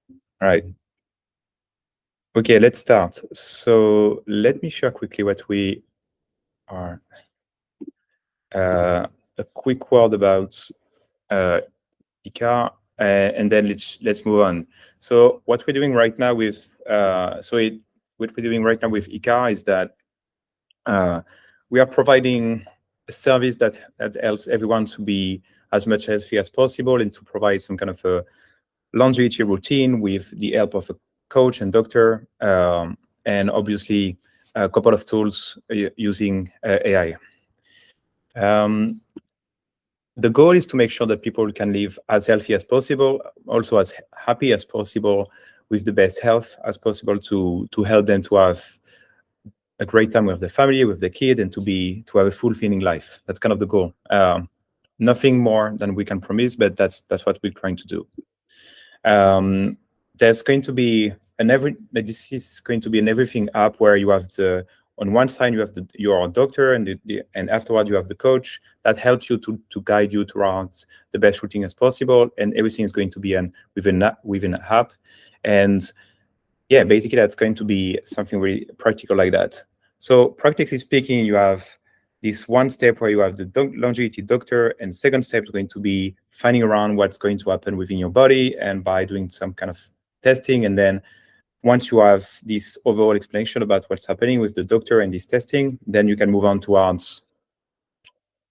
All right. Okay, let's start. So let me share quickly what we are. A quick word about Ikare, and then let's move on. So what we're doing right now with what we're doing right now with Ikare is that we are providing a service that helps everyone to be as much healthy as possible and to provide some kind of a longevity routine with the help of a coach and doctor, and obviously a couple of tools using AI. The goal is to make sure that people can live as healthy as possible, also as happy as possible, with the best health as possible, to help them to have a great time with their family, with their kid, and to have a fulfilling life. That's kind of the goal. Nothing more than we can promise, but that's what we're trying to do. There's going to be this is going to be an everything app where you have on one side you have your doctor, and afterward you have the coach that helps you to guide you towards the best routine as possible, and everything is going to be within an app. And yeah, basically that's going to be something really practical like that. So practically speaking, you have this one step where you have the longevity doctor, and second step is going to be finding around what's going to happen within your body and by doing some kind of testing. And then once you have this overall explanation about what's happening with the doctor and this testing, then you can move on towards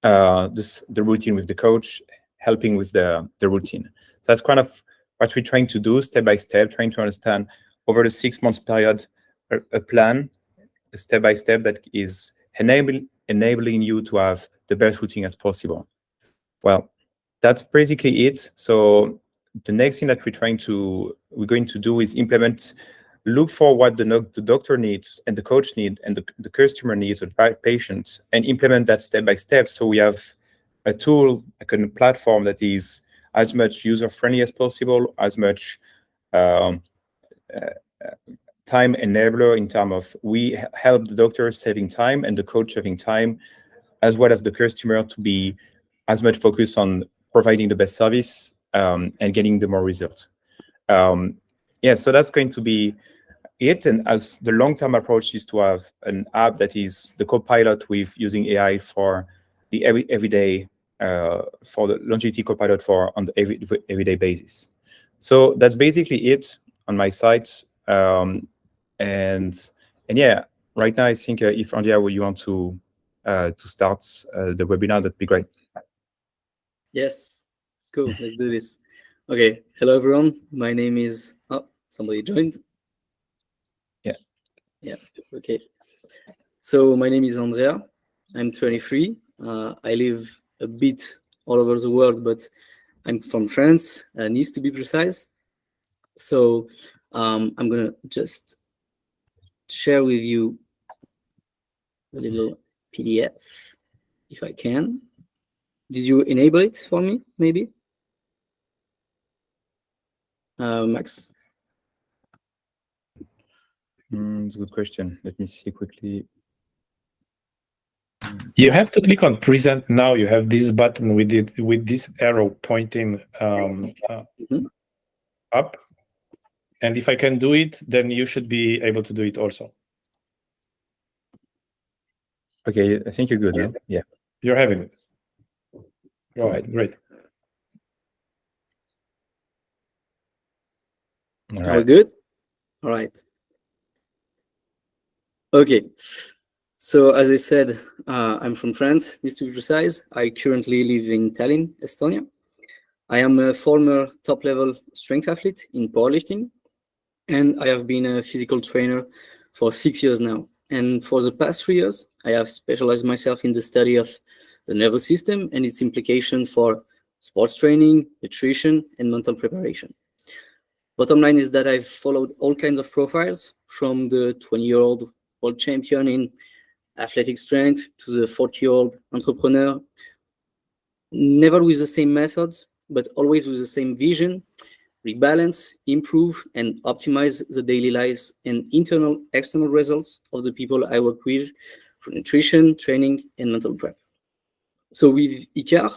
the routine with the coach, helping with the routine. So that's kind of what we're trying to do step by step, trying to understand over the 6 months period a plan, a step by step that is enabling you to have the best routine as possible. Well, that's basically it. So the next thing that we're going to do is look for what the doctor needs and the coach need and the customer needs or the patient, and implement that step by step. So we have a tool, like a platform that is as much user-friendly as possible, as much time enabler in terms of we help the doctor saving time and the coach saving time, as well as the customer to be as much focused on providing the best service and getting the more results. Yeah, so that's going to be it. And as the long-term approach is to have an app that is the co-pilot with using AI for the everyday, for the longevity co-pilot on the everyday basis. So that's basically it on my side. And yeah, right now I think if Andrea, you want to start the webinar, that'd be great. Yes, let's go. Let's do this. Okay, hello everyone. My name is. Oh, somebody joined. Yeah. Okay. So my name is Andrea. I'm 23. I live a bit all over the world, but I'm from France, Nice to be precise. So I'm gonna just share with you a little PDF, if I can. Did you enable it for me, maybe? Max? It's a good question. Let me see quickly. You have to click on present now. You have this button with this arrow pointing up. And if I can do it, then you should be able to do it also. Okay, I think you're good now. Yeah. You're having it. All right, great. All right. All good? All right. Okay. So as I said, I'm from France, to be precise. I currently live in Tallinn, Estonia. I am a former top-level strength athlete in powerlifting, and I have been a physical trainer for 6 years now. And for the past 3 years, I have specialized myself in the study of the nervous system and its implications for sports training, nutrition, and mental preparation. Bottom line is that I've followed all kinds of profiles, from the 20-year-old world champion in athletic strength to the 40-year-old entrepreneur, never with the same methods, but always with the same vision: rebalance, improve, and optimize the daily lives and internal, external results of the people I work with for nutrition, training, and mental prep. So with Ikare,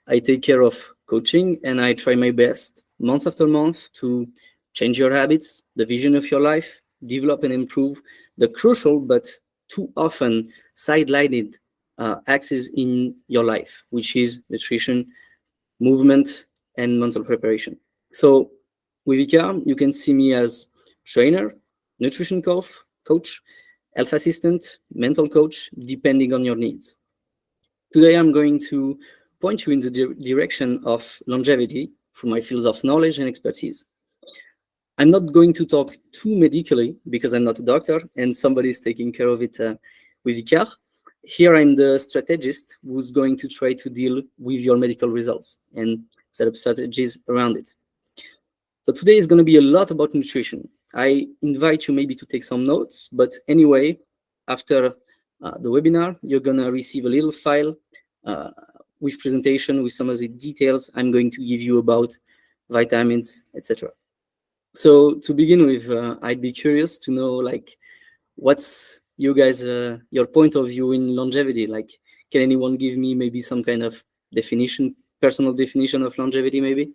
I take care of coaching, and I try my best month after month to change your habits, the vision of your life, develop and improve the crucial but too often sidelined axis in your life, which is nutrition, movement, and mental preparation. So with Ikare, you can see me as trainer, nutrition coach, health assistant, mental coach, depending on your needs. Today, I'm going to point you in the direction of longevity through my fields of knowledge and expertise. I'm not going to talk too medically because I'm not a doctor and somebody is taking care of it with Ikare. Here, I'm the strategist who's going to try to deal with your medical results and set up strategies around it. So today is going to be a lot about nutrition. I invite you maybe to take some notes, but anyway, after the webinar, you're going to receive a little file uh, with presentation with some of the details I'm going to give you about vitamins, etc. So to begin with, I'd be curious to know, like, what's you guys your point of view in longevity? Like, can anyone give me maybe some kind of definition, personal definition of longevity, maybe?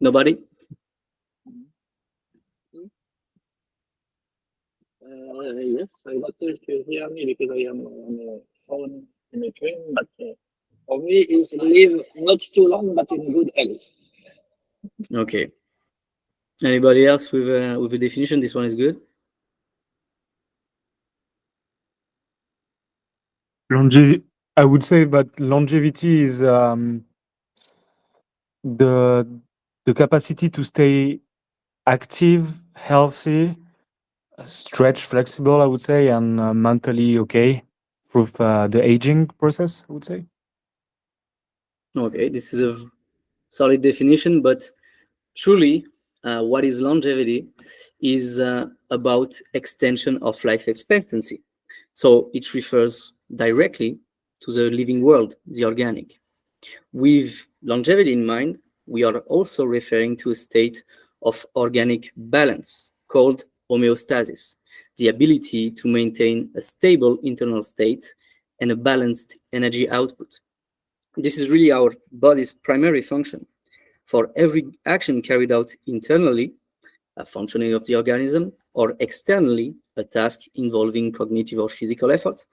Nobody? Yes, I'm not sure if you hear me because I am on a phone in a train, but for me, it's live not too long, but in good health. Okay. Anybody else with a definition? This one is good. Longevity. I would say that longevity is the capacity to stay active, healthy, stretch, flexible. I would say, and mentally okay through the aging process. I would say. Okay, this is a solid definition, but truly, what is longevity is about extension of life expectancy. So it refers directly to the living world, the organic. With longevity in mind, we are also referring to a state of organic balance called homeostasis, the ability to maintain a stable internal state and a balanced energy output. This is really our body's primary function. For every action carried out internally, a functioning of the organism, or externally, a task involving cognitive or physical effort,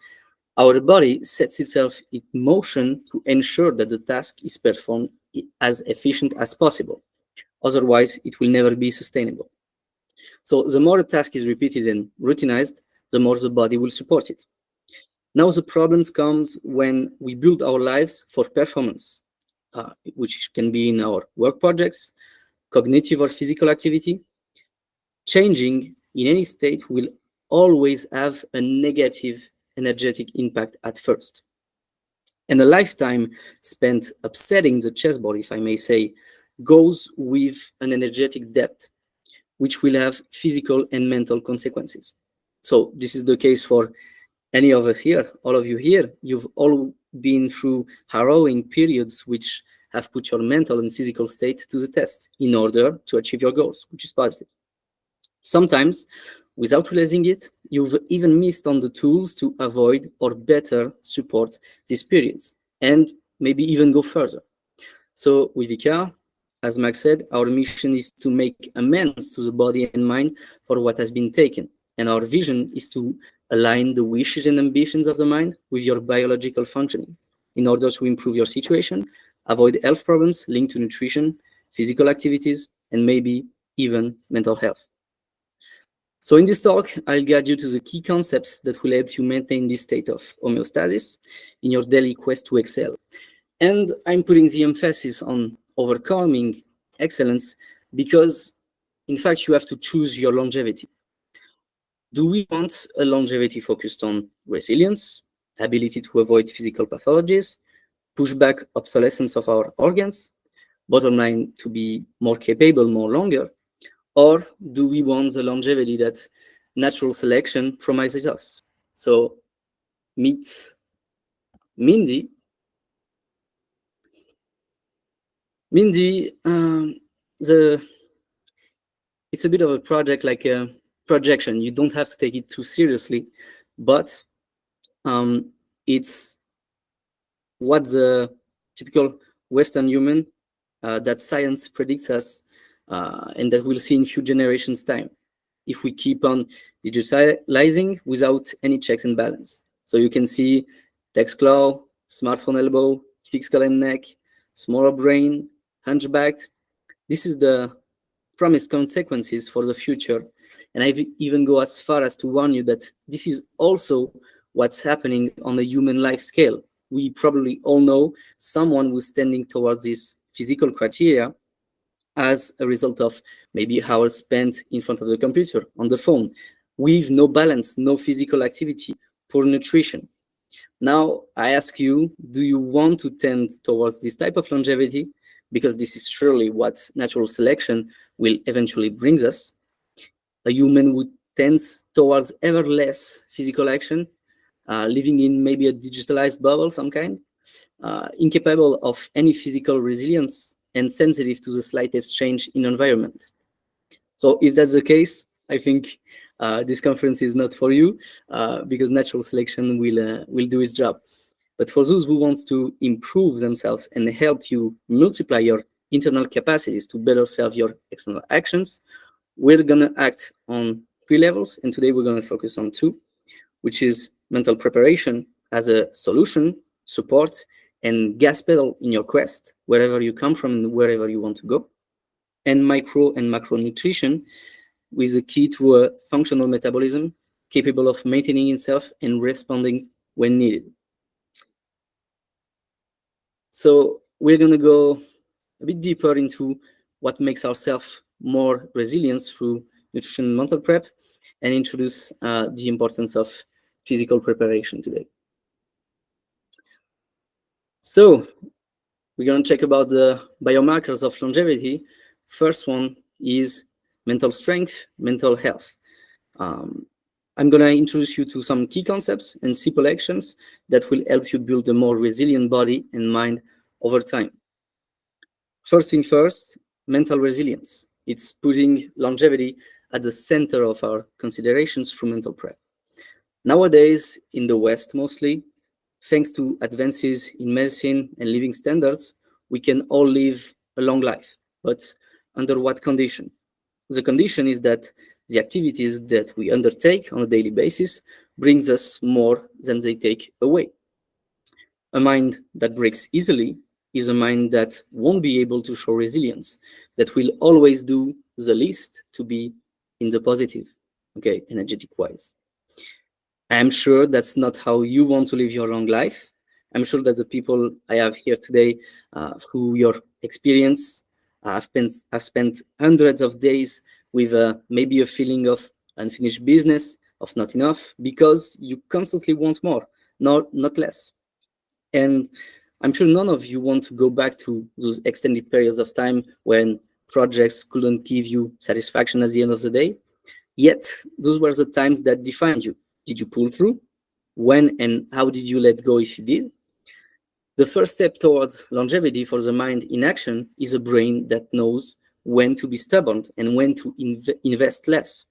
our body sets itself in motion to ensure that the task is performed as efficient as possible. Otherwise, it will never be sustainable. So the more a task is repeated and routinized, the more the body will support it. Now the problems comes when we build our lives for performance, which can be in our work projects, cognitive or physical activity. Changing in any state will always have a negative energetic impact at first. And a lifetime spent upsetting the chessboard, if I may say, goes with an energetic depth, which will have physical and mental consequences. So this is the case for any of us here, all of you here. You've all been through harrowing periods which have put your mental and physical state to the test in order to achieve your goals, which is positive. Sometimes, without realizing it, you've even missed on the tools to avoid or better support these periods, and maybe even go further. So with Ikare, as Max said, our mission is to make amends to the body and mind for what has been taken. And our vision is to align the wishes and ambitions of the mind with your biological functioning in order to improve your situation, avoid health problems linked to nutrition, physical activities, and maybe even mental health. So in this talk, I'll guide you to the key concepts that will help you maintain this state of homeostasis in your daily quest to excel. And I'm putting the emphasis on overcoming excellence because, in fact, you have to choose your longevity. Do we want a longevity focused on resilience, ability to avoid physical pathologies, push back obsolescence of our organs, bottom line, to be more capable more longer? Or do we want the longevity that natural selection promises us? So meet Mindy. Mindy, it's a bit of a project, like a projection. You don't have to take it too seriously, but it's what the typical Western human that science predicts us and that we'll see in few generations' time if we keep on digitalizing without any checks and balance. So you can see text claw, smartphone elbow, fixed skull and neck, smaller brain, hunchbacked. This is the promised consequences for the future. And I even go as far as to warn you that this is also what's happening on the human life scale. We probably all know someone who's tending towards this physical criteria as a result of maybe hours spent in front of the computer, on the phone, with no balance, no physical activity, poor nutrition. Now, I ask you, do you want to tend towards this type of longevity? Because this is surely what natural selection will eventually bring us. A human who tends towards ever less physical action, living in maybe a digitalized bubble, some kind, incapable of any physical resilience and sensitive to the slightest change in environment. So if that's the case, I think this conference is not for you because natural selection will do its job. But for those who want to improve themselves and help you multiply your internal capacities to better serve your external actions, we're gonna act on 3 levels, and today we're gonna focus on 2, which is mental preparation as a solution, support, and gas pedal in your quest, wherever you come from and wherever you want to go, and micro and macro nutrition with a key to a functional metabolism capable of maintaining itself and responding when needed. So we're going to go a bit deeper into what makes ourselves more resilient through nutrition and mental prep, and introduce the importance of physical preparation today. So we're going to check about the biomarkers of longevity. First one is mental strength, mental health. I'm going to introduce you to some key concepts and simple actions that will help you build a more resilient body and mind over time. First thing first, mental resilience. It's putting longevity at the center of our considerations through mental prep. Nowadays, in the West mostly, thanks to advances in medicine and living standards, we can all live a long life. But under what condition? The condition is that the activities that we undertake on a daily basis brings us more than they take away. A mind that breaks easily is a mind that won't be able to show resilience, that will always do the least to be in the positive, okay, energetic-wise. I'm sure that's not how you want to live your long life. I'm sure that the people I have here today, through your experience, I've spent hundreds of days with maybe a feeling of unfinished business, of not enough, because you constantly want more, not less. And I'm sure none of you want to go back to those extended periods of time when projects couldn't give you satisfaction at the end of the day. Yet, those were the times that defined you. Did you pull through? When and how did you let go if you did? The first step towards longevity for the mind in action is a brain that knows when to be stubborn and when to invest less.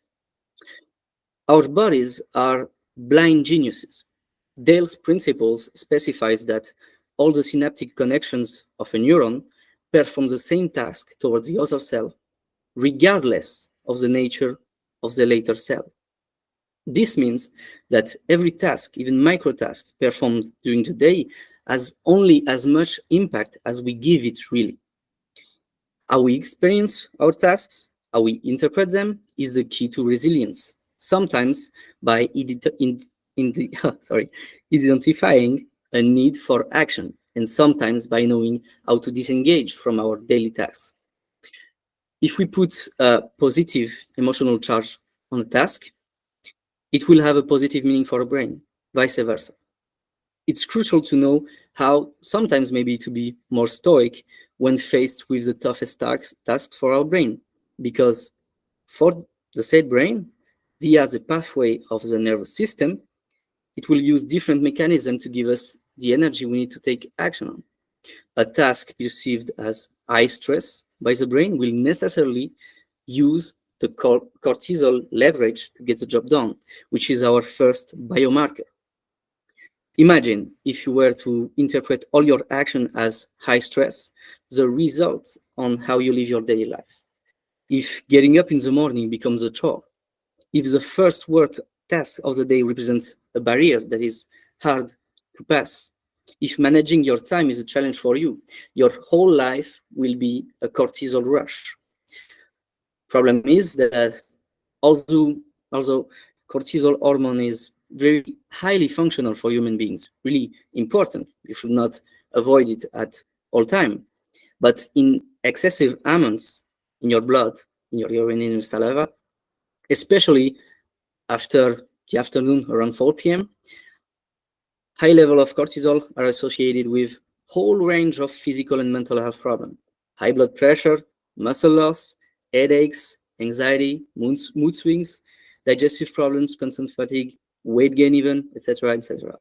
Our bodies are blind geniuses. Dale's principles specifies that all the synaptic connections of a neuron perform the same task towards the other cell, regardless of the nature of the later cell. This means that every task, even micro tasks performed during the day, has only as much impact as we give it really. How we experience our tasks, how we interpret them, is the key to resilience, sometimes by identifying a need for action, and sometimes by knowing how to disengage from our daily tasks. If we put a positive emotional charge on a task, it will have a positive meaning for our brain, vice versa. It's crucial to know how sometimes maybe to be more stoic when faced with the toughest task for our brain, because for the said brain, via the pathway of the nervous system, it will use different mechanisms to give us the energy we need to take action on. A task perceived as high stress by the brain will necessarily use the cortisol leverage to get the job done, which is our first biomarker. Imagine if you were to interpret all your action as high stress, the result on how you live your daily life. If getting up in the morning becomes a chore, if the first work task of the day represents a barrier that is hard to pass, if managing your time is a challenge for you, your whole life will be a cortisol rush. Problem is that although cortisol hormone is very highly functional for human beings, really important, you should not avoid it at all time. But in excessive amounts in your blood, in your urine, in your saliva, especially after the afternoon around 4 p.m., high level of cortisol are associated with whole range of physical and mental health problems. High blood pressure, muscle loss, headaches, anxiety, mood swings, digestive problems, constant fatigue, weight gain even, etc., etc.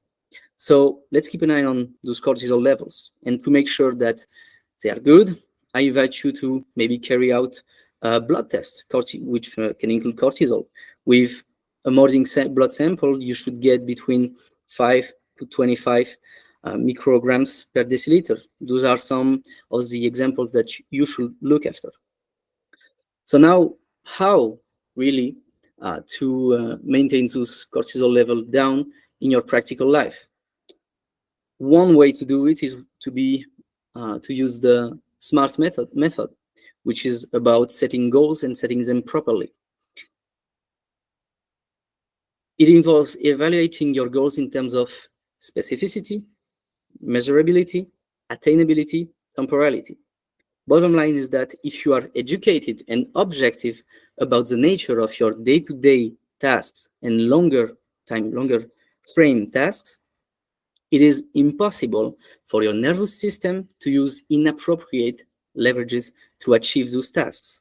So let's keep an eye on those cortisol levels. And to make sure that they are good, I invite you to maybe carry out a blood test, which can include cortisol. With a morning blood sample, you should get between 5 to 25 micrograms per deciliter. Those are some of the examples that you should look after. So now, how really to maintain those cortisol level down in your practical life? One way to do it is to use the SMART method, which is about setting goals and setting them properly. It involves evaluating your goals in terms of specificity, measurability, attainability, temporality. Bottom line is that if you are educated and objective about the nature of your day-to-day tasks and longer frame tasks, it is impossible for your nervous system to use inappropriate leverages to achieve those tasks.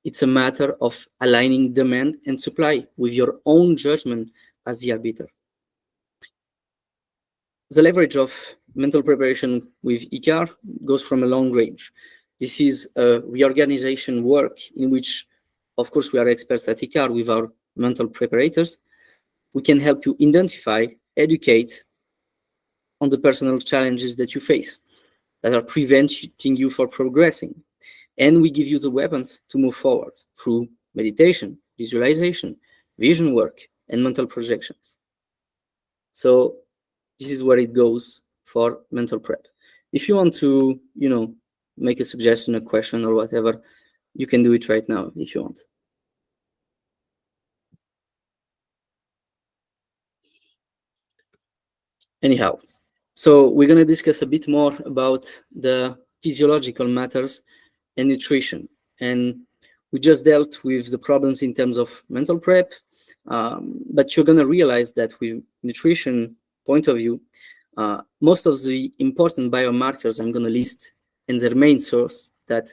It's a matter of aligning demand and supply with your own judgment as the arbiter. The leverage of mental preparation with Ikare goes from a long range. This is a reorganization work in which, of course, we are experts at Ikare with our mental preparators. We can help you identify, educate on the personal challenges that you face that are preventing you from progressing. And we give you the weapons to move forward through meditation, visualization, vision work, and mental projections. So this is where it goes for mental prep. If you want to, make a suggestion, a question, or whatever, you can do it right now if you want. Anyhow, so we're going to discuss a bit more about the physiological matters and nutrition. And we just dealt with the problems in terms of mental prep, but you're going to realize that with nutrition point of view, most of the important biomarkers I'm going to list and their main source, that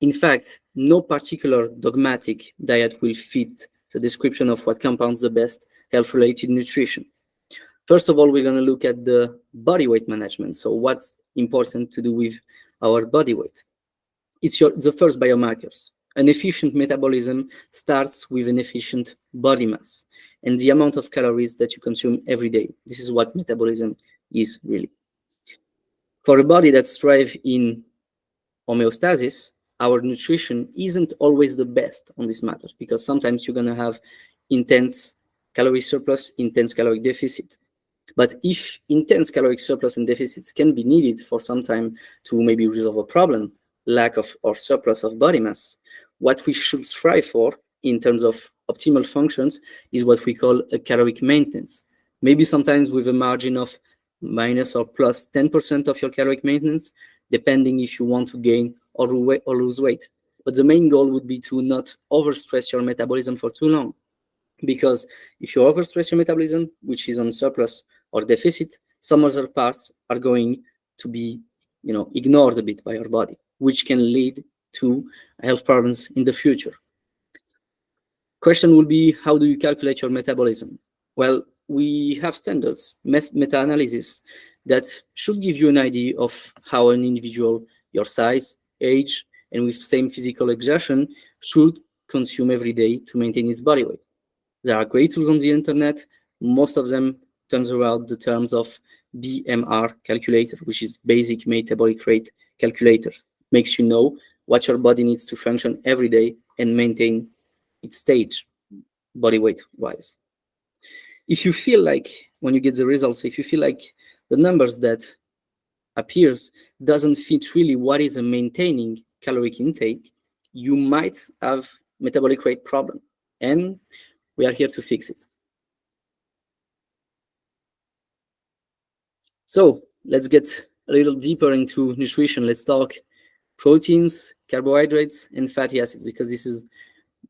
in fact, no particular dogmatic diet will fit the description of what compounds the best health-related nutrition. First of all, we're going to look at the body weight management. So what's important to do with our body weight? It's the first biomarkers. An efficient metabolism starts with an efficient body mass and the amount of calories that you consume every day. This is what metabolism is really. For a body that strives in homeostasis, our nutrition isn't always the best on this matter, because sometimes you're going to have intense calorie surplus, intense caloric deficit. But if intense caloric surplus and deficits can be needed for some time to maybe resolve a problem, lack of or surplus of body mass, what we should strive for in terms of optimal functions is what we call a caloric maintenance. Maybe sometimes with a margin of minus or plus 10% of your caloric maintenance, depending if you want to gain or lose weight. But the main goal would be to not overstress your metabolism for too long. Because if you overstress your metabolism, which is on surplus or deficit, some other parts are going to be, ignored a bit by your body, which can lead to health problems in the future. Question will be, how do you calculate your metabolism? Well, we have standards, meta-analysis, that should give you an idea of how an individual, your size, age, and with same physical exertion, should consume every day to maintain its body weight. There are great tools on the internet. Most of them turns around the terms of BMR calculator, which is basic metabolic rate calculator. Makes you know what your body needs to function every day and maintain its stage, body weight wise. If you feel like, when you get the results, if you feel like the numbers that appears doesn't fit really what is a maintaining caloric intake, you might have metabolic rate problem, and we are here to fix it. So let's get a little deeper into nutrition. Let's talk proteins, carbohydrates, and fatty acids, because this is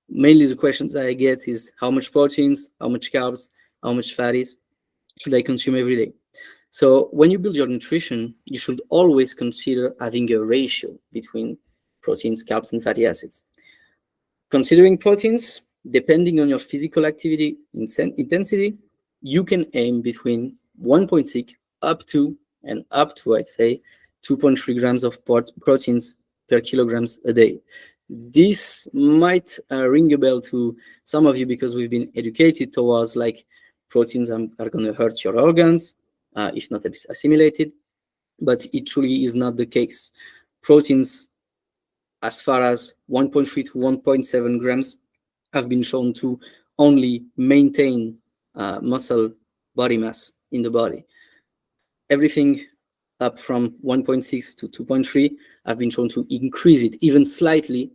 mainly the questions that I get is how much proteins, how much carbs, how much fatties should I consume every day? So when you build your nutrition, you should always consider having a ratio between proteins, carbs, and fatty acids. Considering proteins, depending on your physical activity intensity, you can aim between 1.6 up to, I'd say, 2.3 grams of proteins per kilograms a day. This might ring a bell to some of you because we've been educated towards like proteins are going to hurt your organs if not assimilated, but it truly is not the case. Proteins as far as 1.3 to 1.7 grams have been shown to only maintain muscle body mass in the body. Everything up from 1.6 to 2.3 have been shown to increase it even slightly,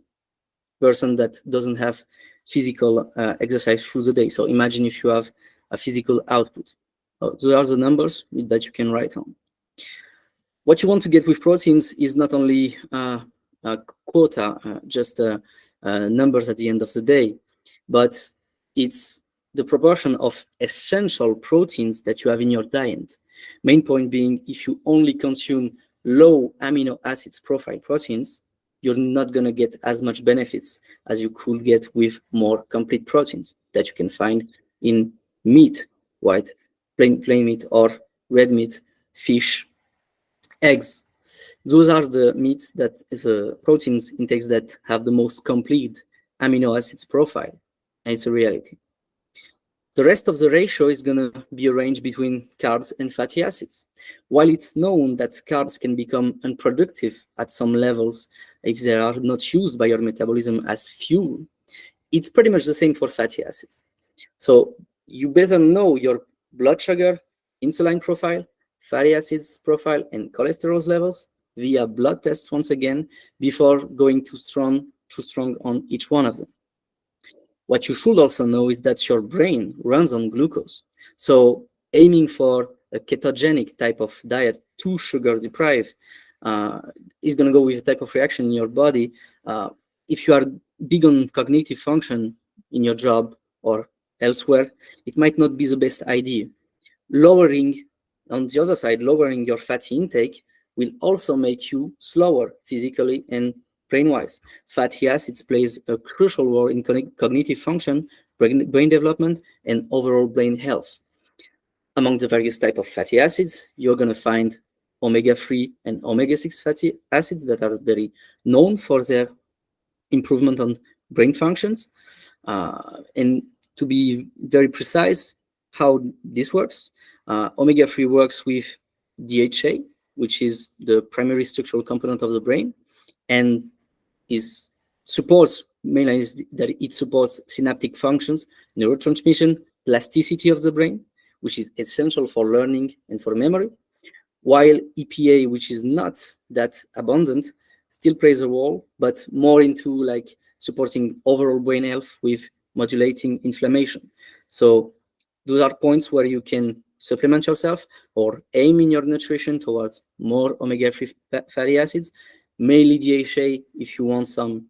person that doesn't have physical exercise through the day. So imagine if you have a physical output. Those are the numbers that you can write on. What you want to get with proteins is not only a quota, just numbers at the end of the day, but it's the proportion of essential proteins that you have in your diet. Main point being, if you only consume low amino acids profile proteins, you're not going to get as much benefits as you could get with more complete proteins that you can find in meat, white, plain meat, or red meat, fish, eggs. Those are the meats that the proteins intakes that have the most complete amino acids profile, and it's a reality. The rest of the ratio is going to be arranged between carbs and fatty acids. While it's known that carbs can become unproductive at some levels if they are not used by your metabolism as fuel, it's pretty much the same for fatty acids. So you better know your blood sugar, insulin profile, fatty acids profile, and cholesterol levels via blood tests once again before going too strong on each one of them. What you should also know is that your brain runs on glucose. So aiming for a ketogenic type of diet, too sugar deprived, is going to go with a type of reaction in your body. If you are big on cognitive function in your job or elsewhere, it might not be the best idea. On the other side, lowering your fatty intake will also make you slower physically and brain-wise. Fatty acids plays a crucial role in cognitive function, brain development, and overall brain health. Among the various types of fatty acids, you're going to find omega-3 and omega-6 fatty acids that are very known for their improvement on brain functions. And to be very precise, how this works, omega-3 works with DHA, which is the primary structural component of the brain, and mainly is that it supports synaptic functions, neurotransmission, plasticity of the brain, which is essential for learning and for memory, while EPA, which is not that abundant, still plays a role, but more into like supporting overall brain health with modulating inflammation. So those are points where you can supplement yourself or aim in your nutrition towards more omega-3 fatty acids, mainly DHA if you want some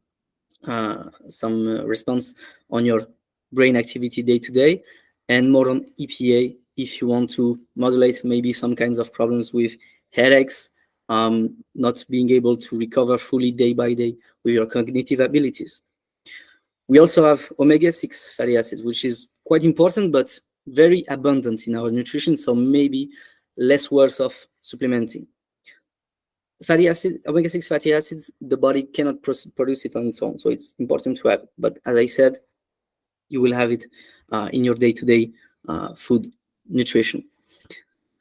response on your brain activity day to day, and more on EPA if you want to modulate maybe some kinds of problems with headaches, not being able to recover fully day by day with your cognitive abilities. We also have omega-6 fatty acids, which is quite important, but very abundant in our nutrition, so maybe less worth of supplementing. Omega-6 fatty acids, the body cannot produce it on its own, so it's important to have. But as I said, you will have it in your day-to-day food nutrition.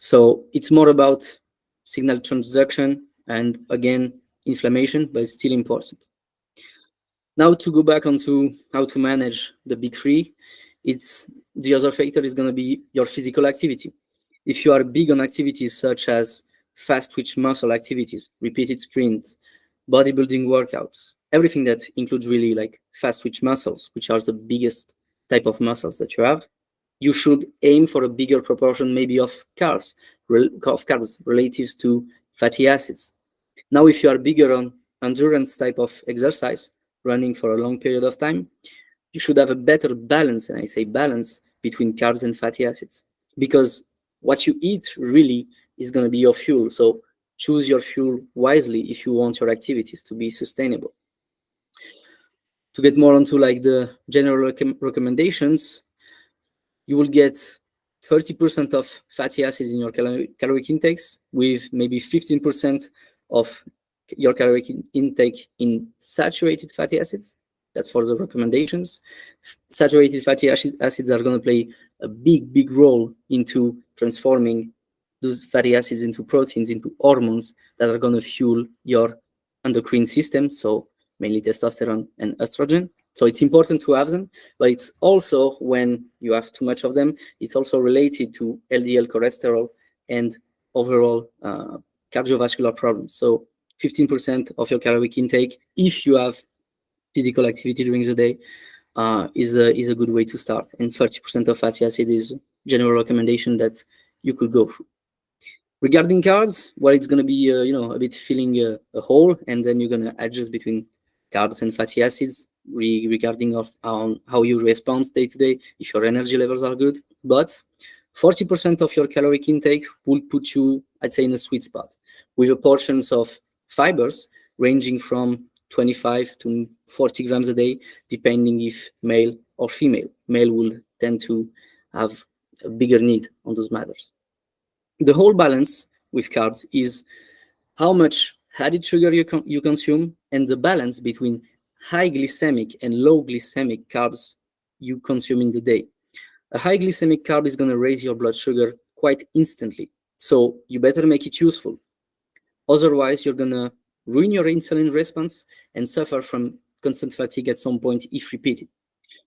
So it's more about signal transduction and, again, inflammation, but it's still important. Now, to go back onto how to manage the big three, it's the other factor is going to be your physical activity. If you are big on activities such as fast twitch muscle activities, repeated sprint, bodybuilding workouts, everything that includes really like fast twitch muscles, which are the biggest type of muscles that you have, you should aim for a bigger proportion maybe of carbs relative to fatty acids. Now, if you are bigger on endurance type of exercise, running for a long period of time, you should have a better balance, and I say balance, between carbs and fatty acids. Because what you eat really is going to be your fuel. So choose your fuel wisely if you want your activities to be sustainable. To get more onto like the general recommendations, you will get 30% of fatty acids in your caloric intakes, with maybe 15% of your caloric intake in saturated fatty acids. That's for the recommendations. Saturated fatty acids are going to play a big role into transforming those fatty acids into proteins, into hormones that are going to fuel your endocrine system, so mainly testosterone and estrogen. So it's important to have them, but it's also, when you have too much of them, it's also related to LDL cholesterol and overall cardiovascular problems. So 15% of your caloric intake, if you have physical activity during the day, is a good way to start. And 30% of fatty acid is general recommendation that you could go through. Regarding carbs, well, it's going to be a bit filling a hole, and then you're going to adjust between carbs and fatty acids regarding of how you respond day to day, if your energy levels are good. But 40% of your caloric intake will put you, I'd say, in a sweet spot, with a portions of fibers ranging from 25 to 40 grams a day, depending if male or female. Male will tend to have a bigger need on those matters. The whole balance with carbs is how much added sugar you consume, and the balance between high glycemic and low glycemic carbs you consume in the day. A high glycemic carb is going to raise your blood sugar quite instantly, so you better make it useful. Otherwise, you're going to ruin your insulin response and suffer from constant fatigue at some point if repeated.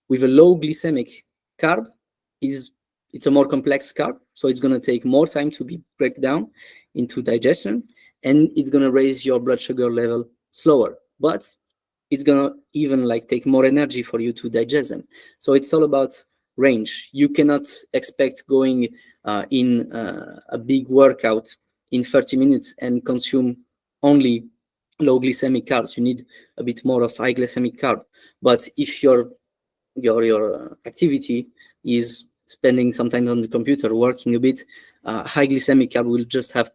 With a low glycemic carb, it's a more complex carb, so it's going to take more time to be break down into digestion, and it's going to raise your blood sugar level slower, but it's going to even like take more energy for you to digest them. So it's all about range. You cannot expect going in a big workout in 30 minutes and consume only low glycemic carbs. You need a bit more of high glycemic carb. But if your activity is spending some time on the computer, working a bit, high glycemic carb will just have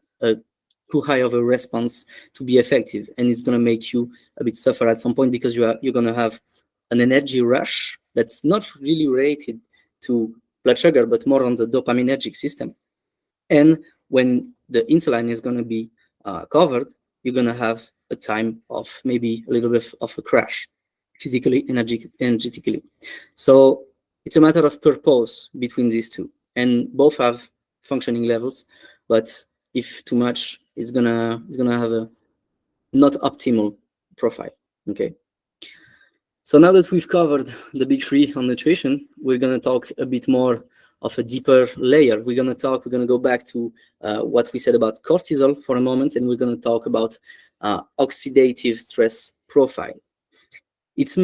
too high of a response to be effective, and it's going to make you a bit suffer at some point, because you're going to have an energy rush that's not really related to blood sugar, but more on the dopaminergic system. And when the insulin is going to be covered, you're going to have a time of maybe a little bit of a crash, physically, energetically. So it's a matter of purpose between these two, and both have functioning levels, but if too much, it's gonna have a not optimal profile. Okay. So now that we've covered the big three on nutrition, we're gonna talk a bit more of a deeper layer. We're gonna go back to what we said about cortisol for a moment, and we're gonna talk about oxidative stress profile. It's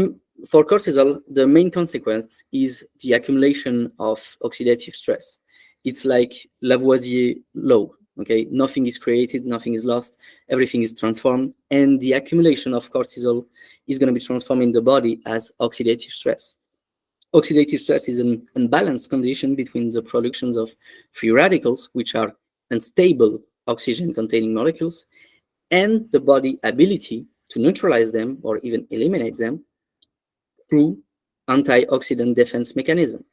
for cortisol, the main consequence is the accumulation of oxidative stress. It's like Lavoisier law. Okay, nothing is created, nothing is lost, everything is transformed, and the accumulation of cortisol is going to be transformed in the body as oxidative stress. Oxidative stress is an unbalanced condition between the productions of free radicals, which are unstable oxygen-containing molecules, and the body ability to neutralize them or even eliminate them through antioxidant defense mechanism.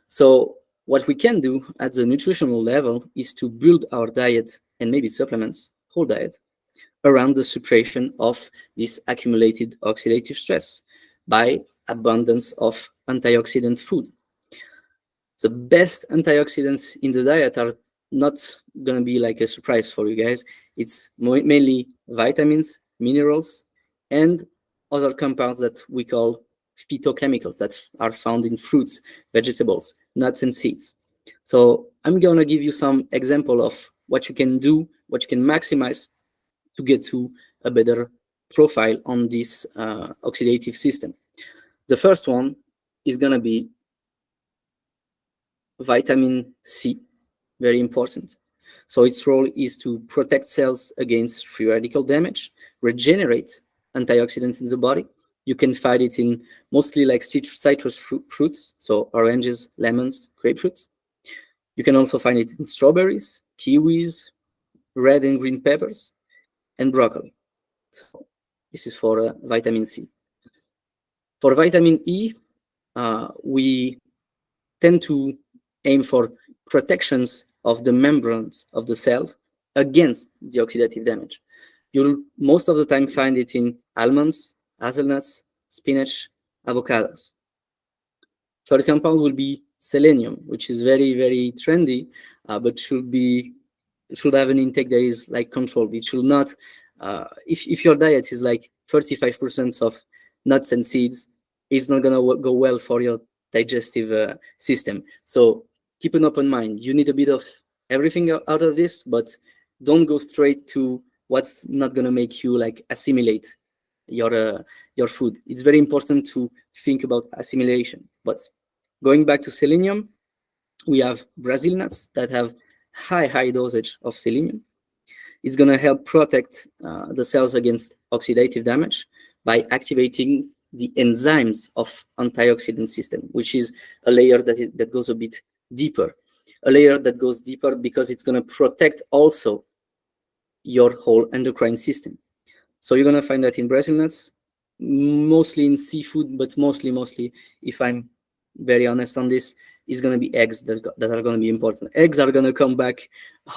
So what we can do at the nutritional level is to build our diet, and maybe supplements, whole diet, around the suppression of this accumulated oxidative stress by abundance of antioxidant food. The best antioxidants in the diet are not gonna be like a surprise for you guys. It's mainly vitamins, minerals, and other compounds that we call phytochemicals that are found in fruits, vegetables, nuts, and seeds. So I'm gonna give you some example of what you can do, what you can maximize to get to a better profile on this oxidative system. The first one is gonna be vitamin C, very important. So its role is to protect cells against free radical damage, regenerate antioxidants in the body. You can find it in mostly like citrus fruits, so oranges, lemons, grapefruits. You can also find it in strawberries, kiwis, red and green peppers, and broccoli. So this is for vitamin C. For vitamin E, we tend to aim for protections of the membranes of the cell against the oxidative damage. You'll most of the time find it in almonds, hazelnuts, spinach, avocados. Third compound will be selenium, which is very, very trendy, but should have an intake that is like controlled. It should not, if your diet is like 35% of nuts and seeds, it's not gonna go well for your digestive system. So keep an open mind. You need a bit of everything out of this, but don't go straight to what's not gonna make you like assimilate your food. It's very important to think about assimilation. But going back to selenium, we have Brazil nuts that have high dosage of selenium. It's going to help protect the cells against oxidative damage by activating the enzymes of antioxidant system, which is a layer that goes a bit deeper. A layer that goes deeper because it's going to protect also your whole endocrine system. So you're going to find that in Brazil nuts, mostly in seafood, but mostly, if I'm very honest on this, is going to be eggs that are going to be important. Eggs are going to come back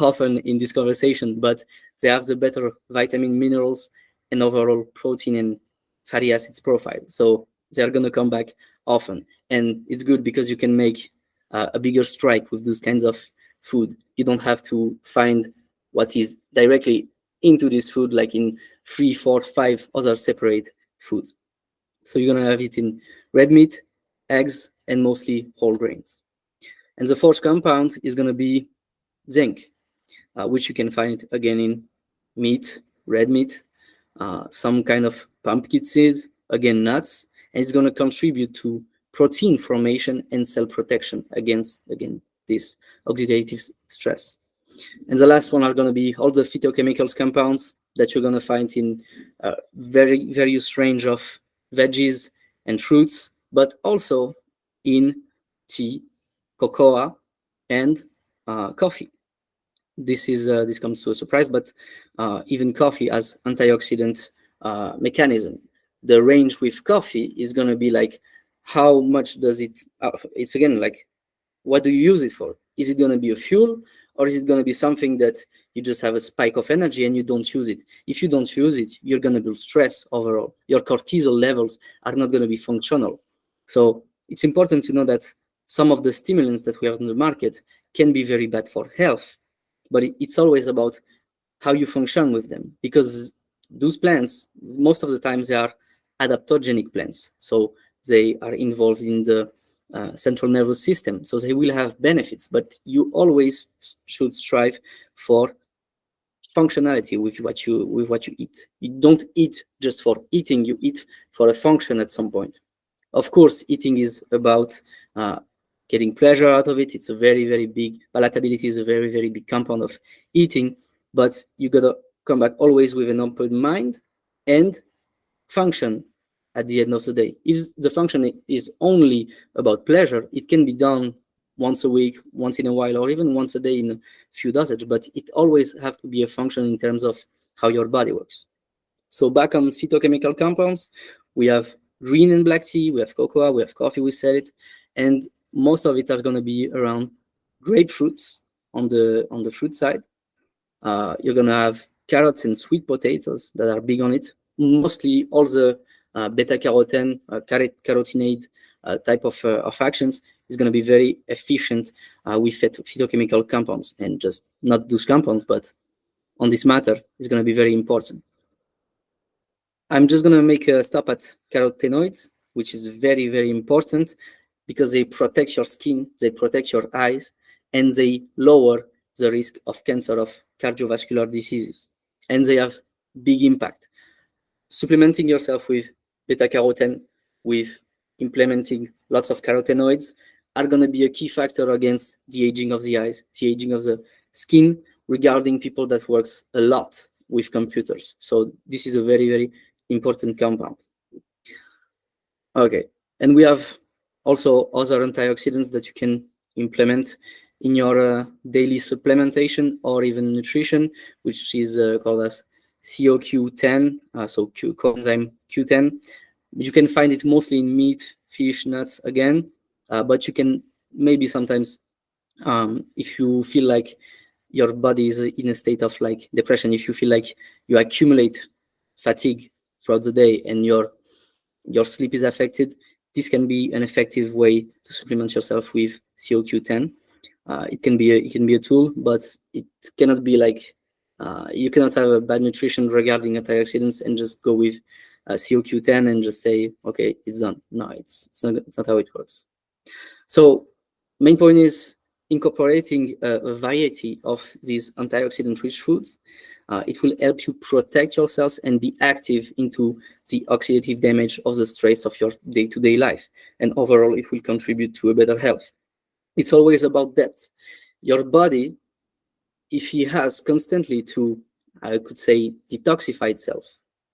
often in this conversation, but they have the better vitamin, minerals, and overall protein and fatty acids profile. So they are going to come back often. And it's good because you can make a bigger strike with those kinds of food. You don't have to find what is directly into this food, like in 3, 4, 5 other separate foods. So you're going to have it in red meat, eggs, and mostly whole grains. And the fourth compound is going to be zinc, which you can find again in meat, red meat, some kind of pumpkin seed, again nuts, and it's going to contribute to protein formation and cell protection against, again, this oxidative stress. And the last one are going to be all the phytochemicals compounds that you're going to find in various range of veggies and fruits, but also in tea, cocoa, and coffee. This comes to a surprise, but even coffee has antioxidant mechanism. The range with coffee is going to be like, how much does it? It's again like, what do you use it for? Is it going to be a fuel, or is it going to be something that you just have a spike of energy and you don't use it? If you don't use it, you're going to build stress overall. Your cortisol levels are not going to be functional. So it's important to know that some of the stimulants that we have in the market can be very bad for health, but it's always about how you function with them, because those plants, most of the times, they are adaptogenic plants. So they are involved in the central nervous system, so they will have benefits, but you always should strive for functionality with what you eat. You don't eat just for eating, you eat for a function at some point. Of course, eating is about getting pleasure out of it. It's a very big, palatability is a very big compound of eating, but you gotta come back always with an open mind and function at the end of the day. If the function is only about pleasure, it can be done once a week, once in a while, or even once a day in a few dosage, but it always have to be a function in terms of how your body works. So back on phytochemical compounds, we have green and black tea, we have cocoa, we have coffee, we said it, and most of it are going to be around grapefruits on the fruit side. You're going to have carrots and sweet potatoes that are big on it. Mostly all the beta-carotene, carotenoid type of actions is going to be very efficient with phytochemical compounds, and just not those compounds, but on this matter is going to be very important. I'm just going to make a stop at carotenoids, which is very, very important because they protect your skin, they protect your eyes, and they lower the risk of cancer, of cardiovascular diseases, and they have big impact. Supplementing yourself with beta-carotene, with implementing lots of carotenoids, are going to be a key factor against the aging of the eyes, the aging of the skin, regarding people that works a lot with computers. So this is a very, very important compound. Okay, and we have also other antioxidants that you can implement in your daily supplementation or even nutrition, which is called as CoQ10, so coenzyme Q10. You can find it mostly in meat, fish, nuts again, but you can maybe sometimes, if you feel like your body is in a state of like depression, if you feel like you accumulate fatigue throughout the day and your sleep is affected, this can be an effective way to supplement yourself with CoQ10. It can be a tool, but it cannot be like you cannot have a bad nutrition regarding antioxidants and just go with CoQ10 and just say, okay, it's done. No, it's not how it works. So main point is incorporating a variety of these antioxidant-rich foods. It will help you protect your cells and be active into the oxidative damage of the stress of your day-to-day life. And overall, it will contribute to a better health. It's always about depth. Your body, if he has constantly to, I could say, detoxify itself,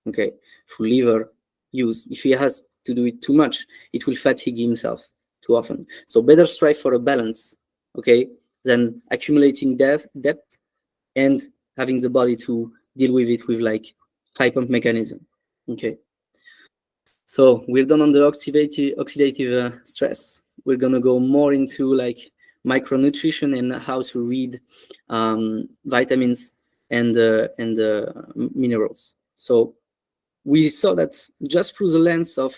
okay, through liver use, if he has to do it too much, it will fatigue himself too often. So better strive for a balance, okay, than accumulating depth and having the body to deal with it with like high pump mechanism, okay. So we're done on the oxidative stress. We're gonna go more into like micronutrition and how to read vitamins and minerals. So we saw that just through the lens of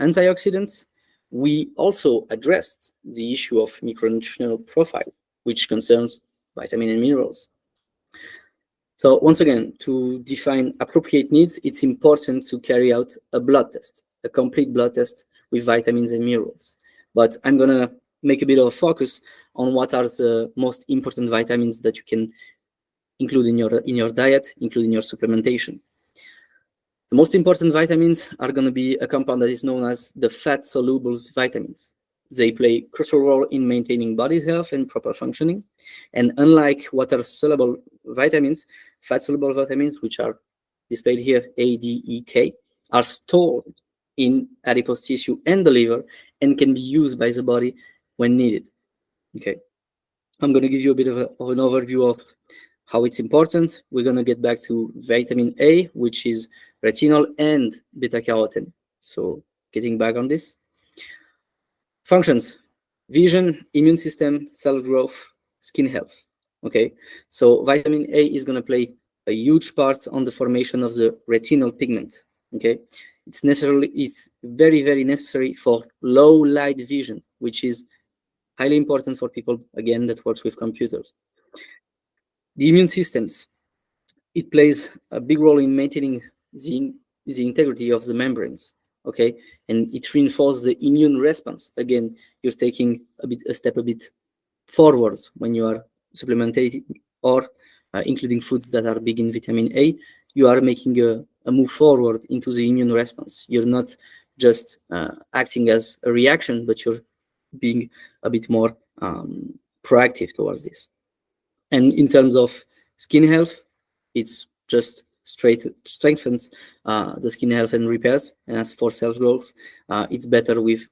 antioxidants, we also addressed the issue of micronutritional profile, which concerns vitamin and minerals. So once again, to define appropriate needs, it's important to carry out a blood test, a complete blood test with vitamins and minerals. But I'm gonna make a bit of a focus on what are the most important vitamins that you can include in your diet, including your supplementation. The most important vitamins are going to be a compound that is known as the fat-soluble vitamins. They play a crucial role in maintaining body's health and proper functioning. And unlike water-soluble vitamins, fat-soluble vitamins, which are displayed here, A, D, E, K, are stored in adipose tissue and the liver and can be used by the body when needed. Okay, I'm going to give you a bit of an overview of how it's important. We're going to get back to vitamin A, which is retinol and beta-carotene. So getting back on this. Functions: vision, immune system, cell growth, skin health. Okay, so vitamin A is going to play a huge part on the formation of the retinal pigment. Okay, it's very, very necessary for low light vision, which is highly important for people, again, that works with computers. The immune systems, it plays a big role in maintaining the integrity of the membranes, okay? And it reinforces the immune response. Again, you're taking a step a bit forwards when you are supplementing or including foods that are big in vitamin A. You are making a move forward into the immune response. You're not just acting as a reaction, but you're being a bit more proactive towards this. And in terms of skin health, it's just strengthens the skin health and repairs. And as for cell growth, it's better with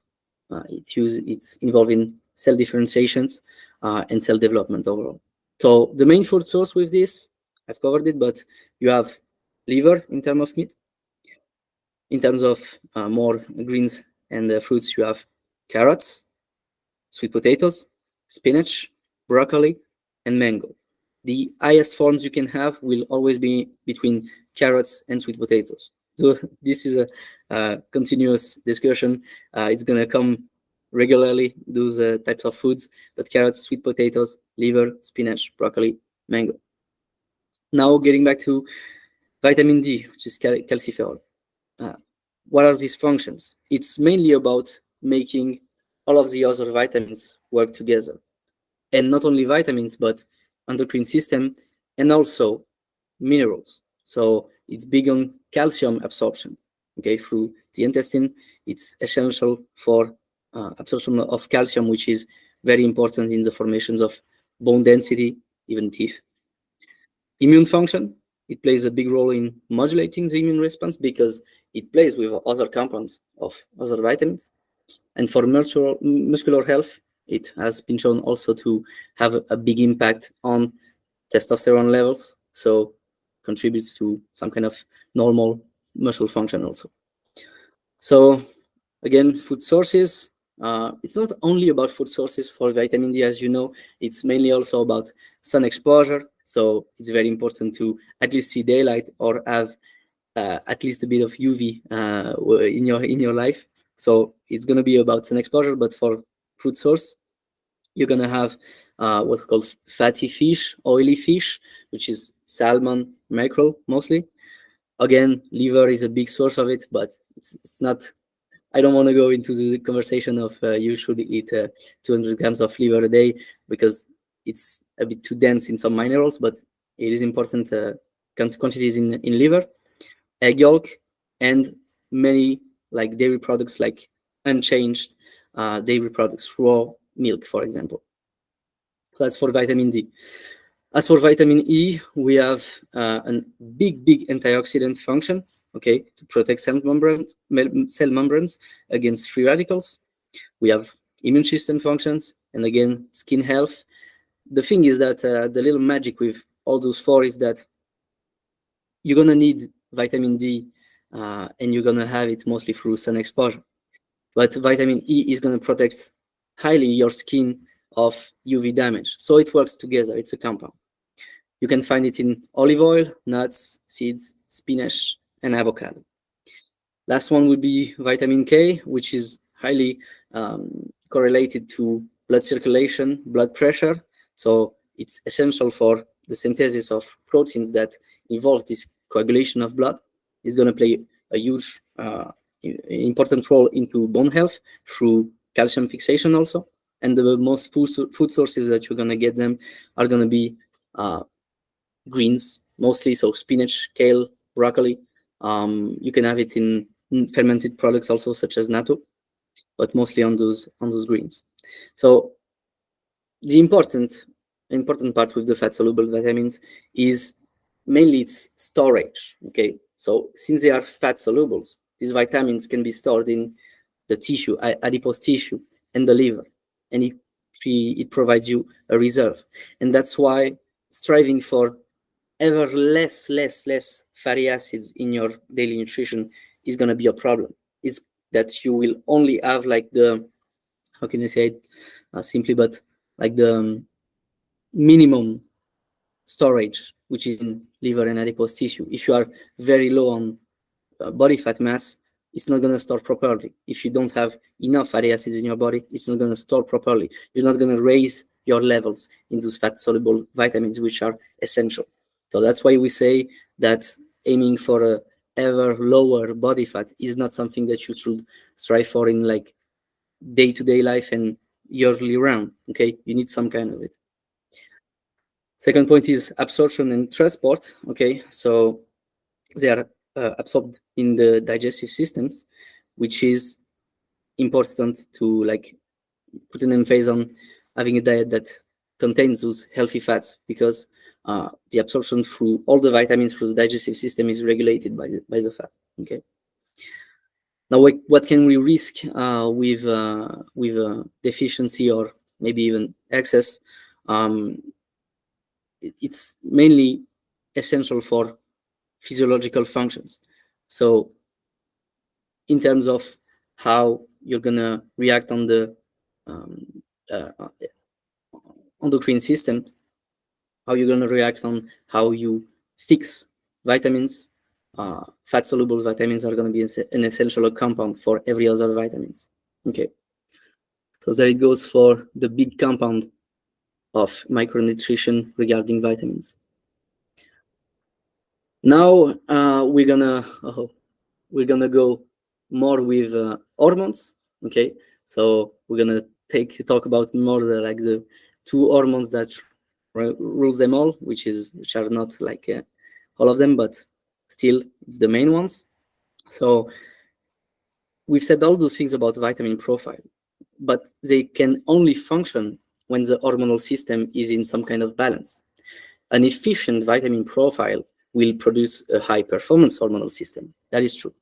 it's involving cell differentiations and cell development overall. So the main food source with this, I've covered it, but you have liver in terms of meat. In terms of more greens and fruits, you have carrots, sweet potatoes, spinach, broccoli, and mango. The highest forms you can have will always be between carrots and sweet potatoes. So this is a continuous discussion. It's going to come regularly those types of foods, but carrots, sweet potatoes, liver, spinach, broccoli, mango. Now getting back to vitamin D, which is calciferol. What are these functions? It's mainly about making all of the other vitamins work together. And not only vitamins, but endocrine system and also minerals. So it's big on calcium absorption, okay, through the intestine. It's essential for absorption of calcium, which is very important in the formations of bone density, even teeth. Immune function, it plays a big role in modulating the immune response because it plays with other compounds of other vitamins. And for muscular health, it has been shown also to have a big impact on testosterone levels, so contributes to some kind of normal muscle function also. So again, food sources. It's not only about food sources for vitamin D, as you know, it's mainly also about sun exposure. So it's very important to at least see daylight or have at least a bit of UV in your life. So it's going to be about sun exposure, but for food source, you're going to have what we call fatty fish, oily fish, which is salmon, mackerel mostly. Again, liver is a big source of it, but it's not. I don't want to go into the conversation of you should eat 200 grams of liver a day because it's a bit too dense in some minerals, but it is important quantities in liver, egg yolk, and many like dairy products like unchanged dairy products, raw milk, for example. So that's for vitamin D. As for vitamin E, we have a big antioxidant function, okay, to protect cell membranes against free radicals. We have immune system functions, and again, skin health. The thing is that the little magic with all those four is that you're gonna need vitamin D, and you're gonna have it mostly through sun exposure. But vitamin E is gonna protect highly your skin of UV damage. So it works together, it's a compound. You can find it in olive oil, nuts, seeds, spinach, and avocado. Last one would be vitamin K, which is highly correlated to blood circulation, blood pressure. So it's essential for the synthesis of proteins that involve this coagulation of blood. It's going to play a huge important role into bone health through calcium fixation also. And the most food sources that you're going to get them are going to be greens mostly, so spinach, kale, broccoli. You can have it in fermented products also, such as natto, but mostly on those greens. So the important part with the fat soluble vitamins is mainly its storage. Okay, so since they are fat solubles, these vitamins can be stored in the tissue, adipose tissue, and the liver, and it provides you a reserve. And that's why striving for ever less fatty acids in your daily nutrition is going to be a problem. It's that you will only have like the, how can I say it simply, but like the minimum storage, which is in liver and adipose tissue. If you are very low on body fat mass, it's not going to store properly. If you don't have enough fatty acids in your body, it's not going to store properly. You're not going to raise your levels in those fat soluble vitamins, which are essential. So that's why we say that aiming for a ever lower body fat is not something that you should strive for in like day-to-day life and yearly round. Okay, you need some kind of it. Second point is absorption and transport. Okay, so they are absorbed in the digestive systems, which is important to like put an emphasis on having a diet that contains those healthy fats, because the absorption through all the vitamins through the digestive system is regulated by the fat. Okay. Now, what can we risk with deficiency or maybe even excess? It's mainly essential for physiological functions. So in terms of how you're gonna react on the uh, endocrine system, how you're gonna react on how you fix vitamins, fat-soluble vitamins are gonna be an essential compound for every other vitamins. Okay. So there it goes for the big compound of micronutrition regarding vitamins. Now we're gonna go more with hormones. Okay, so we're gonna talk about more the two hormones that rules them all, which are not like all of them, but still it's the main ones. So we've said all those things about vitamin profile, but they can only function when the hormonal system is in some kind of balance. An efficient vitamin profile will produce a high performance hormonal system. That is true.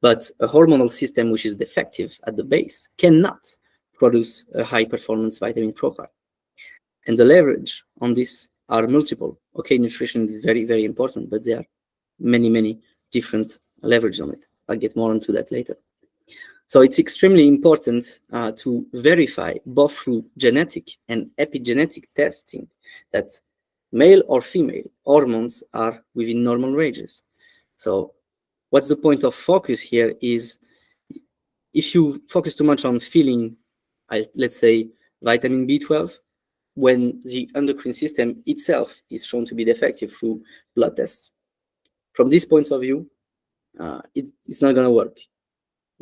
But a hormonal system which is defective at the base cannot produce a high performance vitamin profile. And the leverage on this are multiple. Okay, nutrition is very, very important, but there are many, many different leverage on it. I'll get more into that later. So it's extremely important to verify both through genetic and epigenetic testing that male or female hormones are within normal ranges. So what's the point of focus here is if you focus too much on feeling, let's say, vitamin B12, when the endocrine system itself is shown to be defective through blood tests. From this point of view, it's not going to work.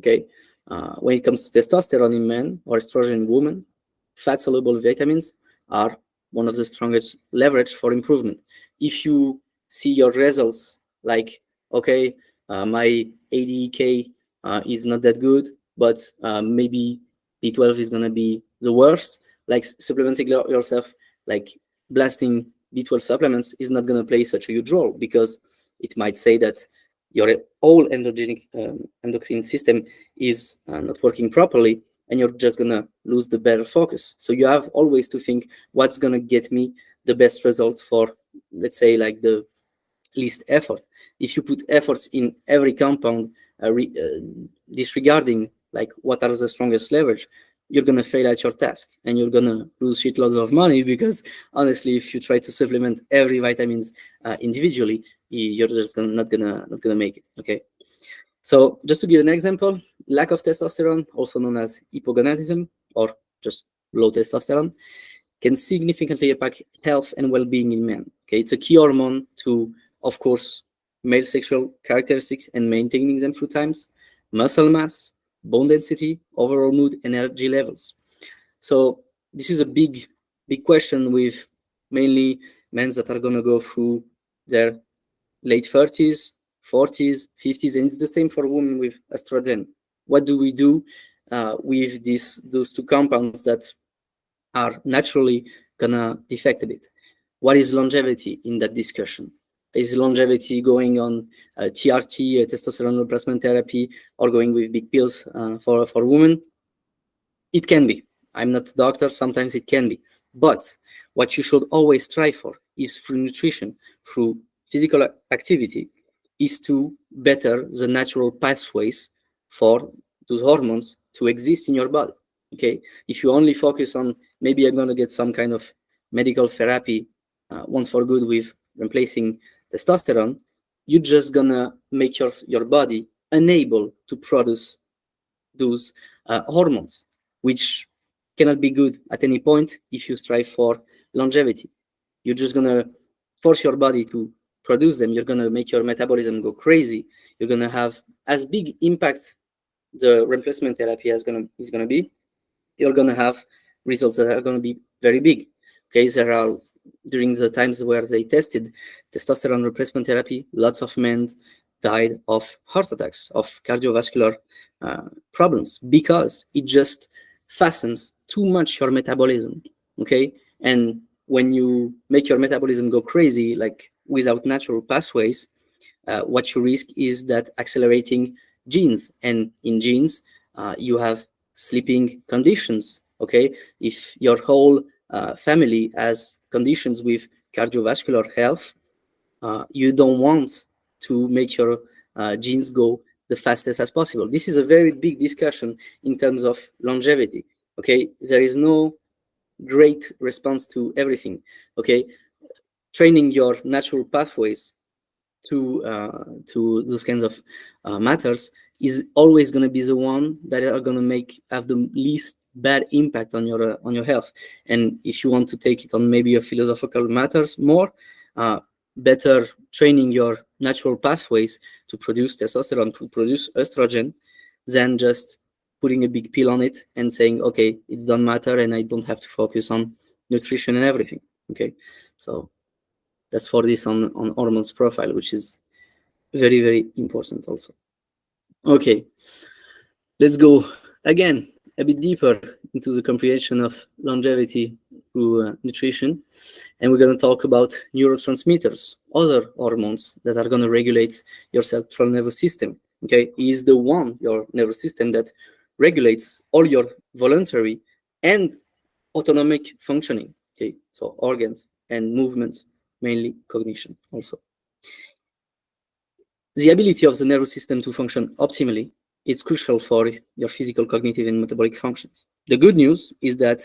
Okay, when it comes to testosterone in men or estrogen in women, fat-soluble vitamins are one of the strongest leverage for improvement. If you see your results like, okay, my ADEK is not that good, but maybe B12 is gonna be the worst, like supplementing yourself, like blasting B12 supplements is not gonna play such a huge role, because it might say that your whole endocrine system is not working properly, and you're just gonna lose the better focus. So you have always to think what's gonna get me the best result for, let's say, like the least effort. If you put efforts in every compound, disregarding like what are the strongest leverage, you're gonna fail at your task and you're gonna lose shitloads of money, because honestly, if you try to supplement every vitamins individually, you're just not gonna make it. Okay. So just to give an example, lack of testosterone, also known as hypogonadism or just low testosterone, can significantly impact health and well-being in men. Okay, it's a key hormone to, of course, male sexual characteristics and maintaining them through times, muscle mass, bone density, overall mood, and energy levels. So this is a big question with mainly men that are gonna go through their late 30s, 40s, 50s, and it's the same for women with estrogen. What do we do with those two compounds that are naturally gonna defect a bit? What is longevity in that discussion? Is longevity going on TRT, testosterone replacement therapy, or going with big pills for women? It can be. I'm not a doctor, sometimes it can be. But what you should always strive for is through nutrition, through physical activity, is to better the natural pathways for those hormones to exist in your body. Okay, if you only focus on maybe I'm going to get some kind of medical therapy once for good with replacing testosterone, you're just gonna make your body unable to produce those hormones, which cannot be good at any point if you strive for longevity. You're just gonna force your body to produce them. You're gonna make your metabolism go crazy. You're gonna have as big impact the replacement therapy is gonna be. You're gonna have results that are gonna be very big. Okay, there are, during the times where they tested testosterone replacement therapy, lots of men died of heart attacks, of cardiovascular problems, because it just fastens too much your metabolism. Okay, and when you make your metabolism go crazy, like without natural pathways, what you risk is that accelerating genes, and in genes you have sleeping conditions. Okay, if your whole family has conditions with cardiovascular health, you don't want to make your genes go the fastest as possible. This is a very big discussion in terms of longevity. Okay, there is no great response to everything. Okay, training your natural pathways to those kinds of matters is always going to be the one that are going to have the least bad impact on your health. And if you want to take it on maybe a philosophical matters more, better training your natural pathways to produce testosterone, to produce estrogen, than just putting a big pill on it and saying, okay, it doesn't matter and I don't have to focus on nutrition and everything. Okay, so that's for this on hormones profile, which is very, very important also. Okay, let's go again a bit deeper into the comprehension of longevity through nutrition. And we're going to talk about neurotransmitters, other hormones that are going to regulate your central nervous system. Okay, is the one, your nervous system, that regulates all your voluntary and autonomic functioning. Okay, so organs and movements, mainly cognition also. The ability of the nervous system to function optimally is crucial for your physical, cognitive, and metabolic functions. The good news is that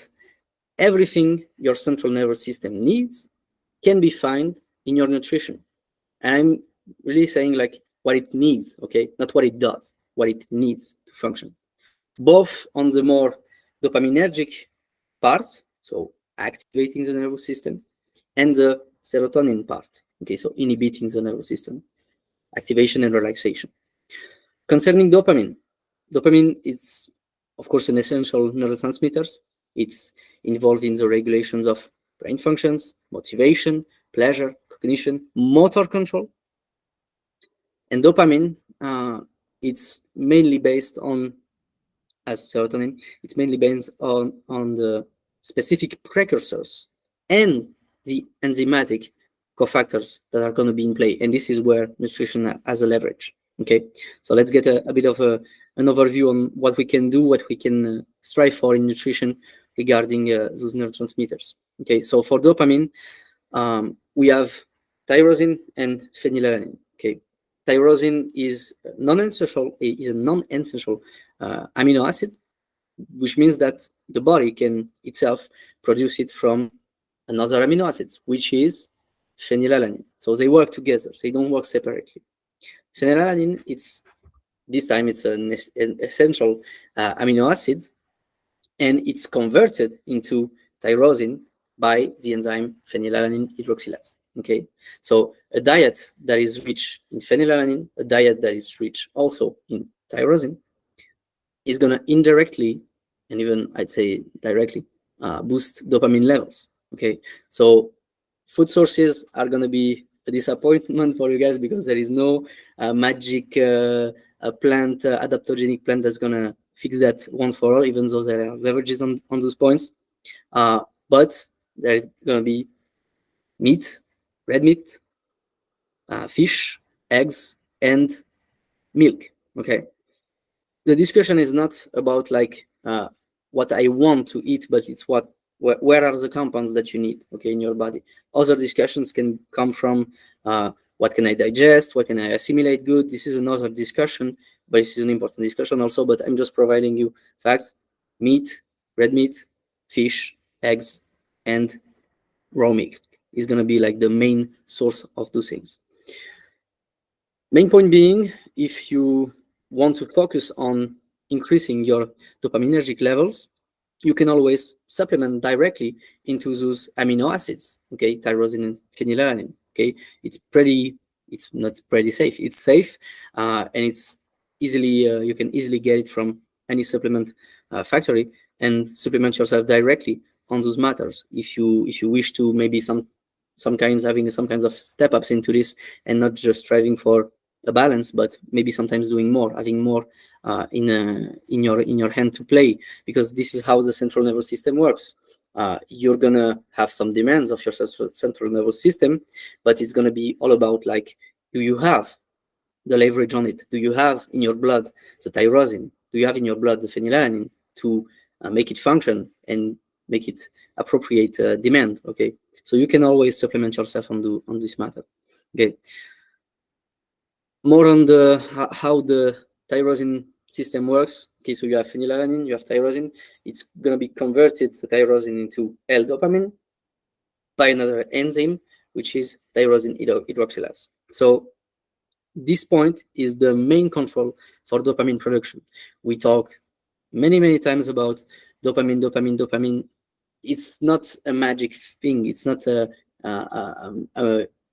everything your central nervous system needs can be found in your nutrition. And I'm really saying like what it needs, okay? Not what it does, what it needs to function. Both on the more dopaminergic parts, so activating the nervous system, and the serotonin part, okay? So inhibiting the nervous system, activation and relaxation. Concerning dopamine, dopamine is, of course, an essential neurotransmitter. It's involved in the regulations of brain functions, motivation, pleasure, cognition, motor control. And dopamine, it's mainly based on, as serotonin, it's mainly based on the specific precursors and the enzymatic cofactors that are going to be in play. And this is where nutrition has a leverage. Okay, so let's get a bit of an overview on what we can do, what we can strive for in nutrition regarding those neurotransmitters. Okay, so for dopamine, we have tyrosine and phenylalanine. Okay, tyrosine is a non-essential amino acid, which means that the body can itself produce it from another amino acid, which is phenylalanine. So they work together; they don't work separately. Phenylalanine, this time it's an essential amino acid, and it's converted into tyrosine by the enzyme phenylalanine hydroxylase. Okay, so a diet that is rich in phenylalanine, a diet that is rich also in tyrosine, is going to indirectly, and even I'd say directly, boost dopamine levels. Okay, so food sources are going to be a disappointment for you guys because there is no magic plant, adaptogenic plant that's going to fix that once for all, even though there are leverages on those points. But there is going to be meat, red meat, fish, eggs, and milk. Okay, the discussion is not about like what I want to eat, but it's where are the compounds that you need, okay, in your body. Other discussions can come from what can I digest, what can I assimilate good. This is another discussion, but this is an important discussion also, but I'm just providing you facts. Meat, red meat, fish, eggs, and raw milk is going to be like the main source of those things. Main point being, if you want to focus on increasing your dopaminergic levels, you can always supplement directly into those amino acids, okay, tyrosine and phenylalanine. Okay, it's not pretty safe. It's safe, and it's easily you can easily get it from any supplement factory and supplement yourself directly on those matters. If you wish to maybe having some kinds of step ups into this and not just striving for a balance, but maybe sometimes doing more, having more in your hand to play, because this is how the central nervous system works. You're gonna have some demands of your central nervous system, but it's gonna be all about like, do you have the leverage on it? Do you have in your blood the tyrosine? Do you have in your blood the phenylalanine to make it function and make it appropriate demand? Okay, so you can always supplement yourself on this matter. Okay. More on how the tyrosine system works. Okay, so you have phenylalanine, you have tyrosine. It's going to be converted to tyrosine into L-dopamine by another enzyme, which is tyrosine hydroxylase. So this point is the main control for dopamine production. We talk many times about dopamine. It's not a magic thing. It's not a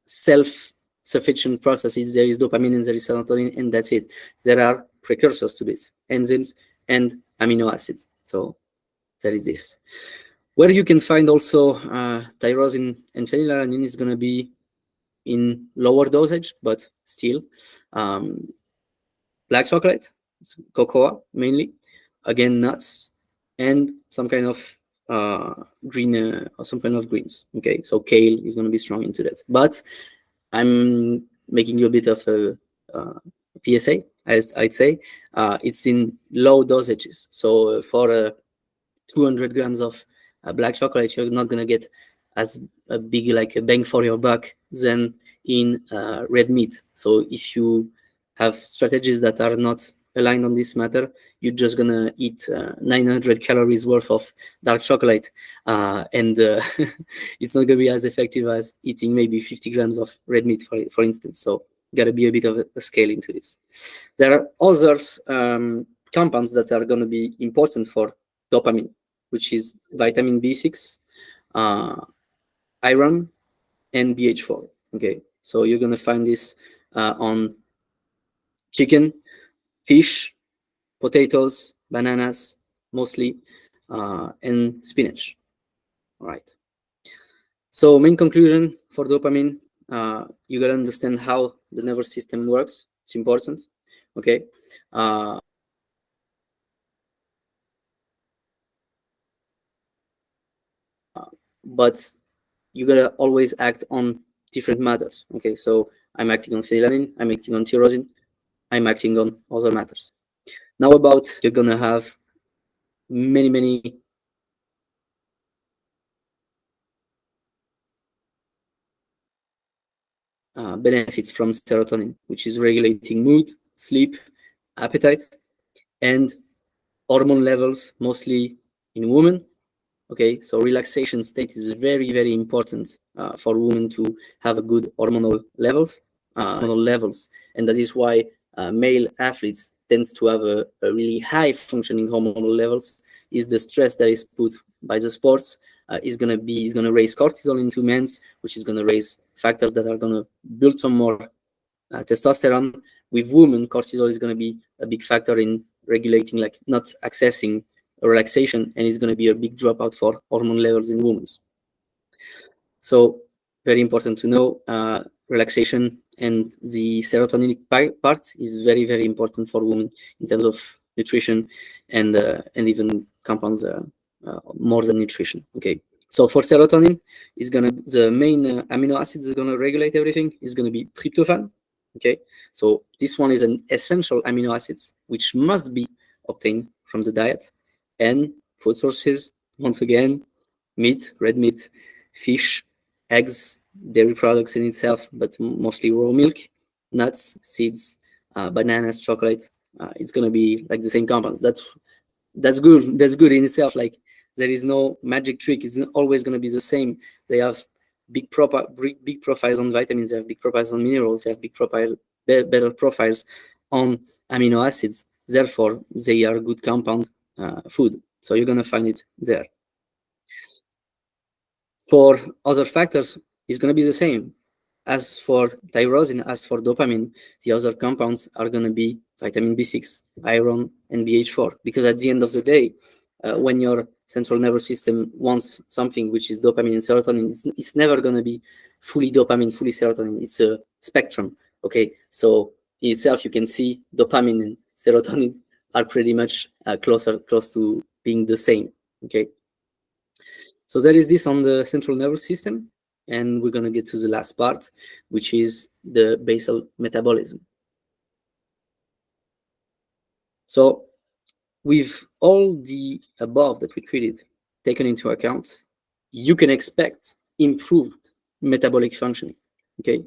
self-sufficient process. There is dopamine and there is serotonin, and that's it. There are precursors to this, enzymes and amino acids. So there is this. Where you can find also tyrosine and phenylalanine is going to be in lower dosage, but still. Black chocolate, cocoa mainly, again nuts, and some kind of green or some kind of greens. Okay, so kale is going to be strong into that. But I'm making you a bit of a PSA, as I'd say. It's in low dosages. So for 200 grams of black chocolate, you're not going to get as a big like a bang for your buck than in red meat. So if you have strategies that are not aligned on this matter, you're just going to eat 900 calories worth of dark chocolate, and it's not going to be as effective as eating maybe 50 grams of red meat, for instance. So got to be a bit of a scale into this. There are others compounds that are going to be important for dopamine, which is vitamin B6, iron, and BH4. Okay, so you're going to find this on chicken, fish, potatoes, bananas, mostly, and spinach. All right. So main conclusion for dopamine, you got to understand how the nervous system works. It's important. Okay. But you gotta always act on different matters. Okay, so I'm acting on phenylalanine, I'm acting on tyrosine, I'm acting on other matters. Now about you're gonna have many benefits from serotonin, which is regulating mood, sleep, appetite, and hormone levels, mostly in women. Okay, so relaxation state is very important for women to have a good hormonal levels, and that is why male athletes tends to have a really high functioning hormonal levels. Is the stress that is put by the sports is gonna raise cortisol into men's, which is gonna raise factors that are gonna build some more testosterone. With women, cortisol is gonna be a big factor in regulating, like not accessing relaxation, and it's going to be a big dropout for hormone levels in women. So very important to know, relaxation and the serotonin part is very important for women in terms of nutrition and even compounds more than nutrition. Okay, so for serotonin, the main amino acids that are going to regulate everything is going to be tryptophan. Okay, so this one is an essential amino acids which must be obtained from the diet, and food sources, once again, meat, red meat, fish, eggs, dairy products in itself, but mostly raw milk, nuts, seeds, bananas, chocolate. It's gonna be like the same compounds. That's good. That's good in itself. Like there is no magic trick. It's always gonna be the same. They have big profiles on vitamins. They have big profiles on minerals. They have better profiles on amino acids. Therefore, they are good compound food. So you're gonna find it there. For other factors, it's going to be the same. As for tyrosine, as for dopamine, the other compounds are going to be vitamin B6, iron, and BH4. Because at the end of the day, when your central nervous system wants something which is dopamine and serotonin, it's never going to be fully dopamine, fully serotonin. It's a spectrum. Okay, so in itself, you can see dopamine and serotonin are pretty much close to being the same. Okay. So there is this on the central nervous system, and we're going to get to the last part, which is the basal metabolism. So with all the above that we treated taken into account, you can expect improved metabolic functioning. Okay,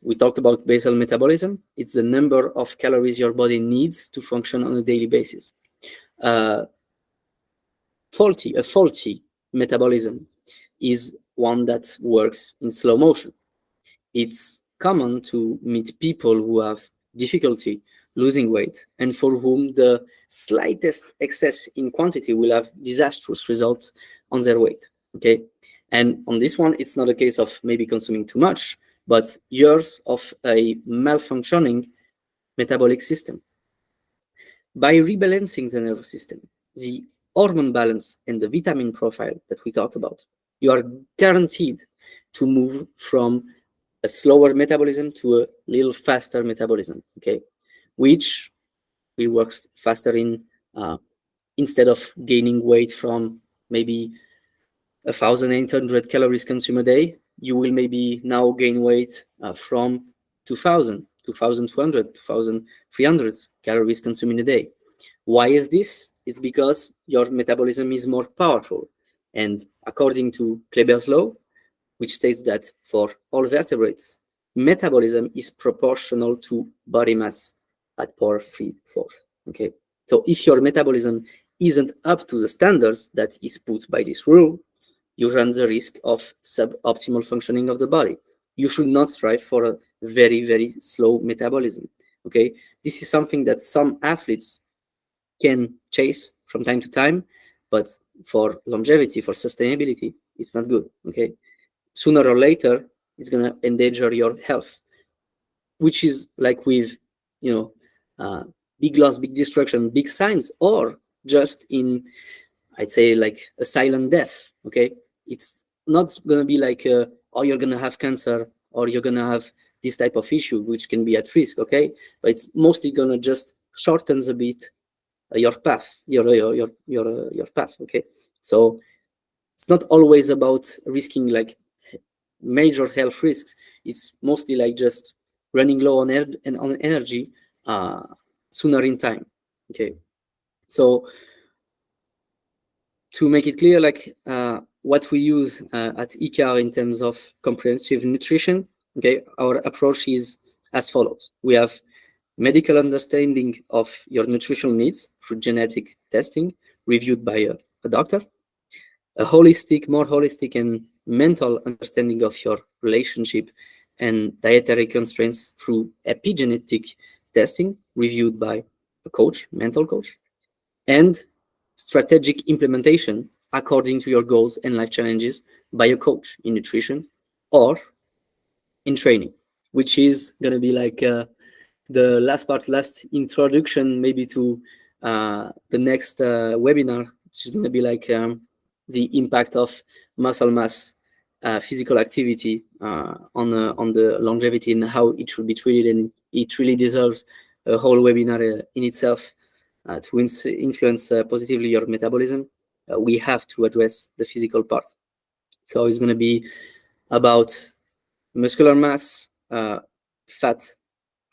we talked about basal metabolism. It's the number of calories your body needs to function on a daily basis. Faulty metabolism is one that works in slow motion. It's common to meet people who have difficulty losing weight and for whom the slightest excess in quantity will have disastrous results on their weight. Okay, and on this one, it's not a case of maybe consuming too much, but years of a malfunctioning metabolic system. By rebalancing the nervous system, the hormone balance and the vitamin profile that we talked about, you are guaranteed to move from a slower metabolism to a little faster metabolism, okay? Which will work faster in, instead of gaining weight from maybe 1,800 calories consumed a day, you will maybe now gain weight from 2,000, 2,200, 2,300 calories consumed in a day. Why is this? It's because your metabolism is more powerful. And according to Kleber's law, which states that for all vertebrates, metabolism is proportional to body mass at power 3/4. Okay. So if your metabolism isn't up to the standards that is put by this rule, you run the risk of suboptimal functioning of the body. You should not strive for a very, very slow metabolism. Okay. This is something that some athletes can chase from time to time, but for longevity, for sustainability, it's not good. Okay. Sooner or later, it's going to endanger your health, which is like with, big loss, big destruction, big signs, or just in, I'd say, like a silent death. Okay. It's not going to be like, oh, you're going to have cancer or you're going to have this type of issue, which can be at risk. Okay. But it's mostly going to just shorten a bit your path, your path. Okay. So it's not always about risking like major health risks. It's mostly like just running low on on energy sooner in time. Okay. So to make it clear, like what we use at Ikare in terms of comprehensive nutrition, okay, our approach is as follows. We have medical understanding of your nutritional needs through genetic testing reviewed by a doctor, a more holistic and mental understanding of your relationship and dietary constraints through epigenetic testing reviewed by a coach, mental coach, and strategic implementation according to your goals and life challenges by a coach in nutrition or in training, which is going to be like the last introduction maybe to the next webinar, which is going to be like the impact of muscle mass, physical activity on the longevity and how it should be treated. And it really deserves a whole webinar in itself to influence positively your metabolism. We have to address the physical part. So it's going to be about muscular mass, fat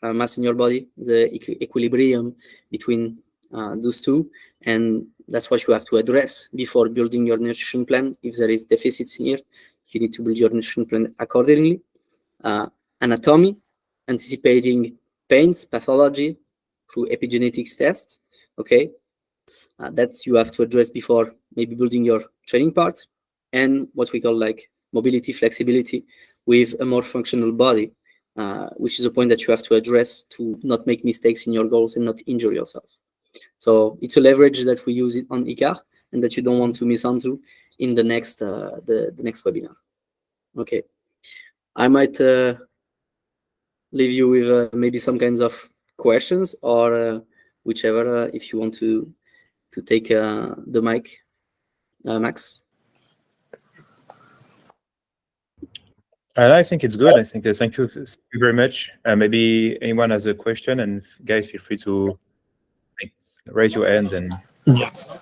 mass in your body, the equilibrium between those two, and that's what you have to address before building your nutrition plan. If there is deficits here, you need to build your nutrition plan accordingly. Anatomy, anticipating pains, pathology through epigenetics tests. Okay, that you have to address before maybe building your training part, and what we call like mobility, flexibility with a more functional body, which is a point that you have to address to not make mistakes in your goals and not injure yourself. So it's a leverage that we use it on Ikare and that you don't want to miss onto in the next the next webinar. Okay, I might leave you with maybe some kinds of questions or whichever if you want to take the mic, Max. I think it's good. I think thank you very much. Maybe anyone has a question, and guys, feel free to raise your hand. And Yes.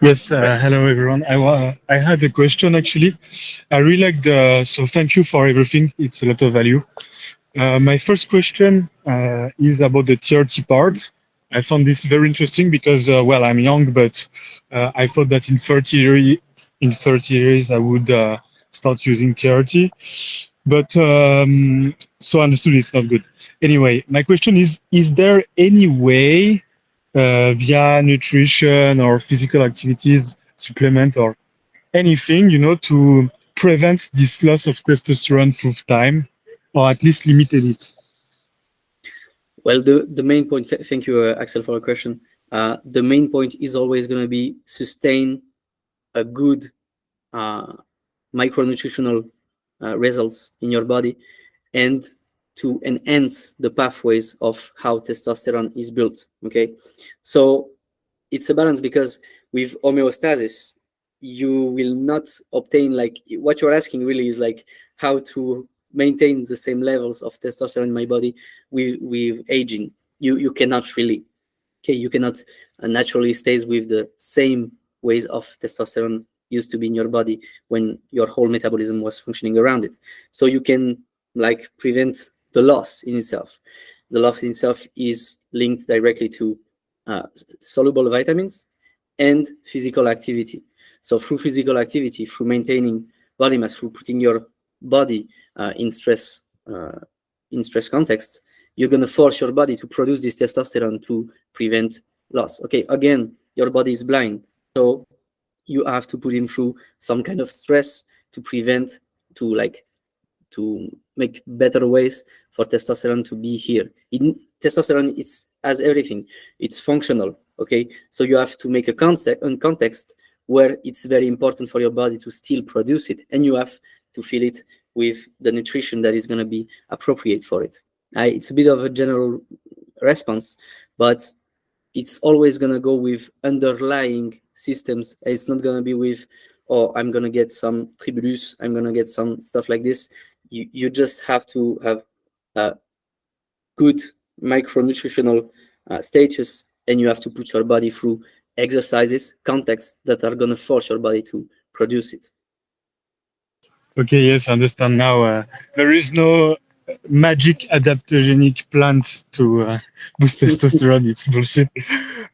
Yes. Hello, everyone. I had a question actually. I really like so thank you for everything. It's a lot of value. My first question is about the TRT part. I found this very interesting because, well, I'm young, but I thought that in 30 years I would start using TRT. But so I understood it's not good. Anyway, my question is there any way via nutrition or physical activities, supplement or anything, to prevent this loss of testosterone through time, or at least limited it? Well, the main point, thank you, Axel, for the question. The main point is always going to be sustain a good micronutritional results in your body, and to enhance the pathways of how testosterone is built. Okay, so it's a balance, because with homeostasis, you will not obtain, like, what you're asking really is like how to maintain the same levels of testosterone in my body with aging. You cannot really. Okay, you cannot naturally stays with the same ways of testosterone used to be in your body when your whole metabolism was functioning around it. So you can, like, prevent the loss in itself. The loss in itself is linked directly to soluble vitamins and physical activity. So through physical activity, through maintaining body mass, through putting your body in stress context, you're going to force your body to produce this testosterone to prevent loss. Okay, again, your body is blind, so you have to put him through some kind of stress to prevent, to make better ways for testosterone to be here. Testosterone is, as everything, it's functional. Okay, so you have to make a context where it's very important for your body to still produce it, and you have to fill it with the nutrition that is going to be appropriate for it. It's a bit of a general response, but it's always going to go with underlying systems. It's not going to be with, oh, I'm going to get some tribulus, I'm going to get some stuff like this. You just have to have a good micronutritional status, and you have to put your body through exercises, contexts that are going to force your body to produce it. Okay, yes, I understand now. There is no magic adaptogenic plant to boost testosterone. It's bullshit.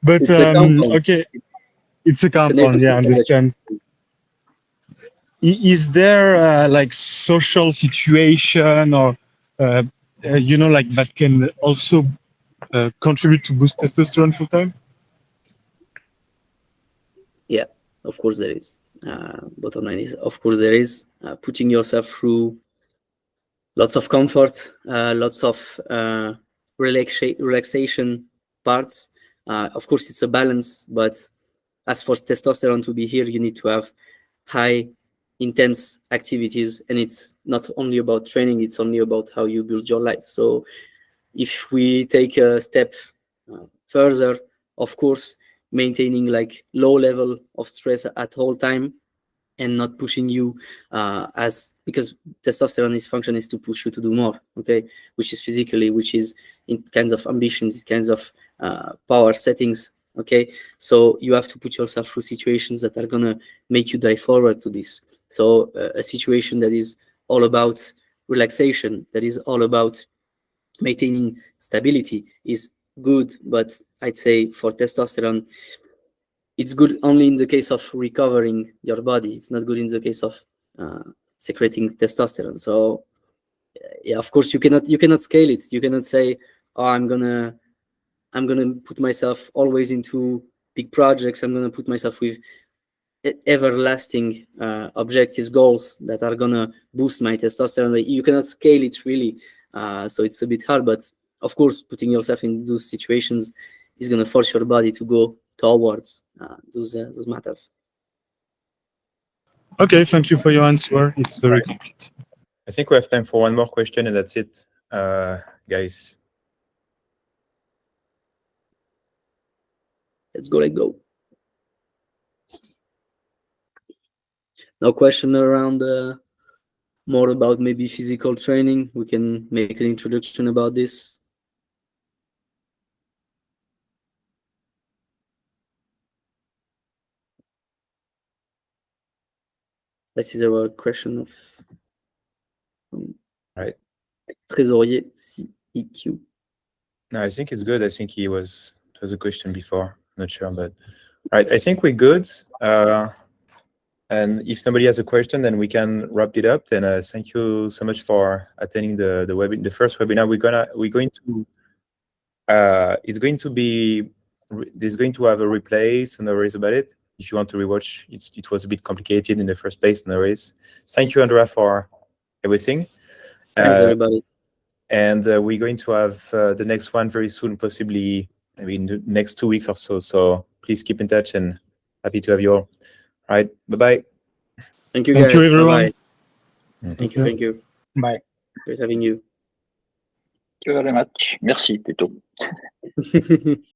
But It's a compound. okay, it's a It's an compound. Yeah, I ecosystem that understand. Is there like social situation or like that can also contribute to boost testosterone full time? Yeah, of course there is. Bottom line is, of course there is. Putting yourself through lots of comfort, lots of relaxation parts. Of course, it's a balance, but as for testosterone to be here, you need to have high, intense activities, and it's not only about training, it's only about how you build your life. So if we take a step further, of course, maintaining like low level of stress at all time, and not pushing you because testosterone's function is to push you to do more, okay, which is physically, which is in kinds of ambitions, kinds of power settings, okay. So you have to put yourself through situations that are gonna make you dive forward to this. So a situation that is all about relaxation, that is all about maintaining stability is good, but I'd say for testosterone, it's good only in the case of recovering your body. It's not good in the case of secreting testosterone. So yeah, of course you cannot scale it. You cannot say, oh, I'm gonna put myself always into big projects. I'm gonna put myself with everlasting objectives, goals that are gonna boost my testosterone. You cannot scale it really. So it's a bit hard, but of course, putting yourself in those situations is gonna force your body to go towards those matters. Okay, thank you for your answer. It's very complete. I think we have time for one more question, and that's it, guys. Let's go. Now, question around more about maybe physical training. We can make an introduction about this. This is our question of Right. Trésorier CEQ. No, I think it's good. I think it was a question before. Not sure, but right. I think we're good. And if nobody has a question, then we can wrap it up. Then thank you so much for attending the first webinar. We're going to it's going to be there's going to have a replay, so no worries about it. If you want to rewatch, it was a bit complicated in the first place, no worries. Thank you, Andrea, for everything. Thanks, everybody. And we're going to have the next one very soon, possibly maybe in the next 2 weeks or so. So please keep in touch, and happy to have you all. All right, bye-bye. Thank you, Thank guys. you, everyone. Bye-bye. Thank you. Bye. Great having you. Thank you very much. Merci plutôt.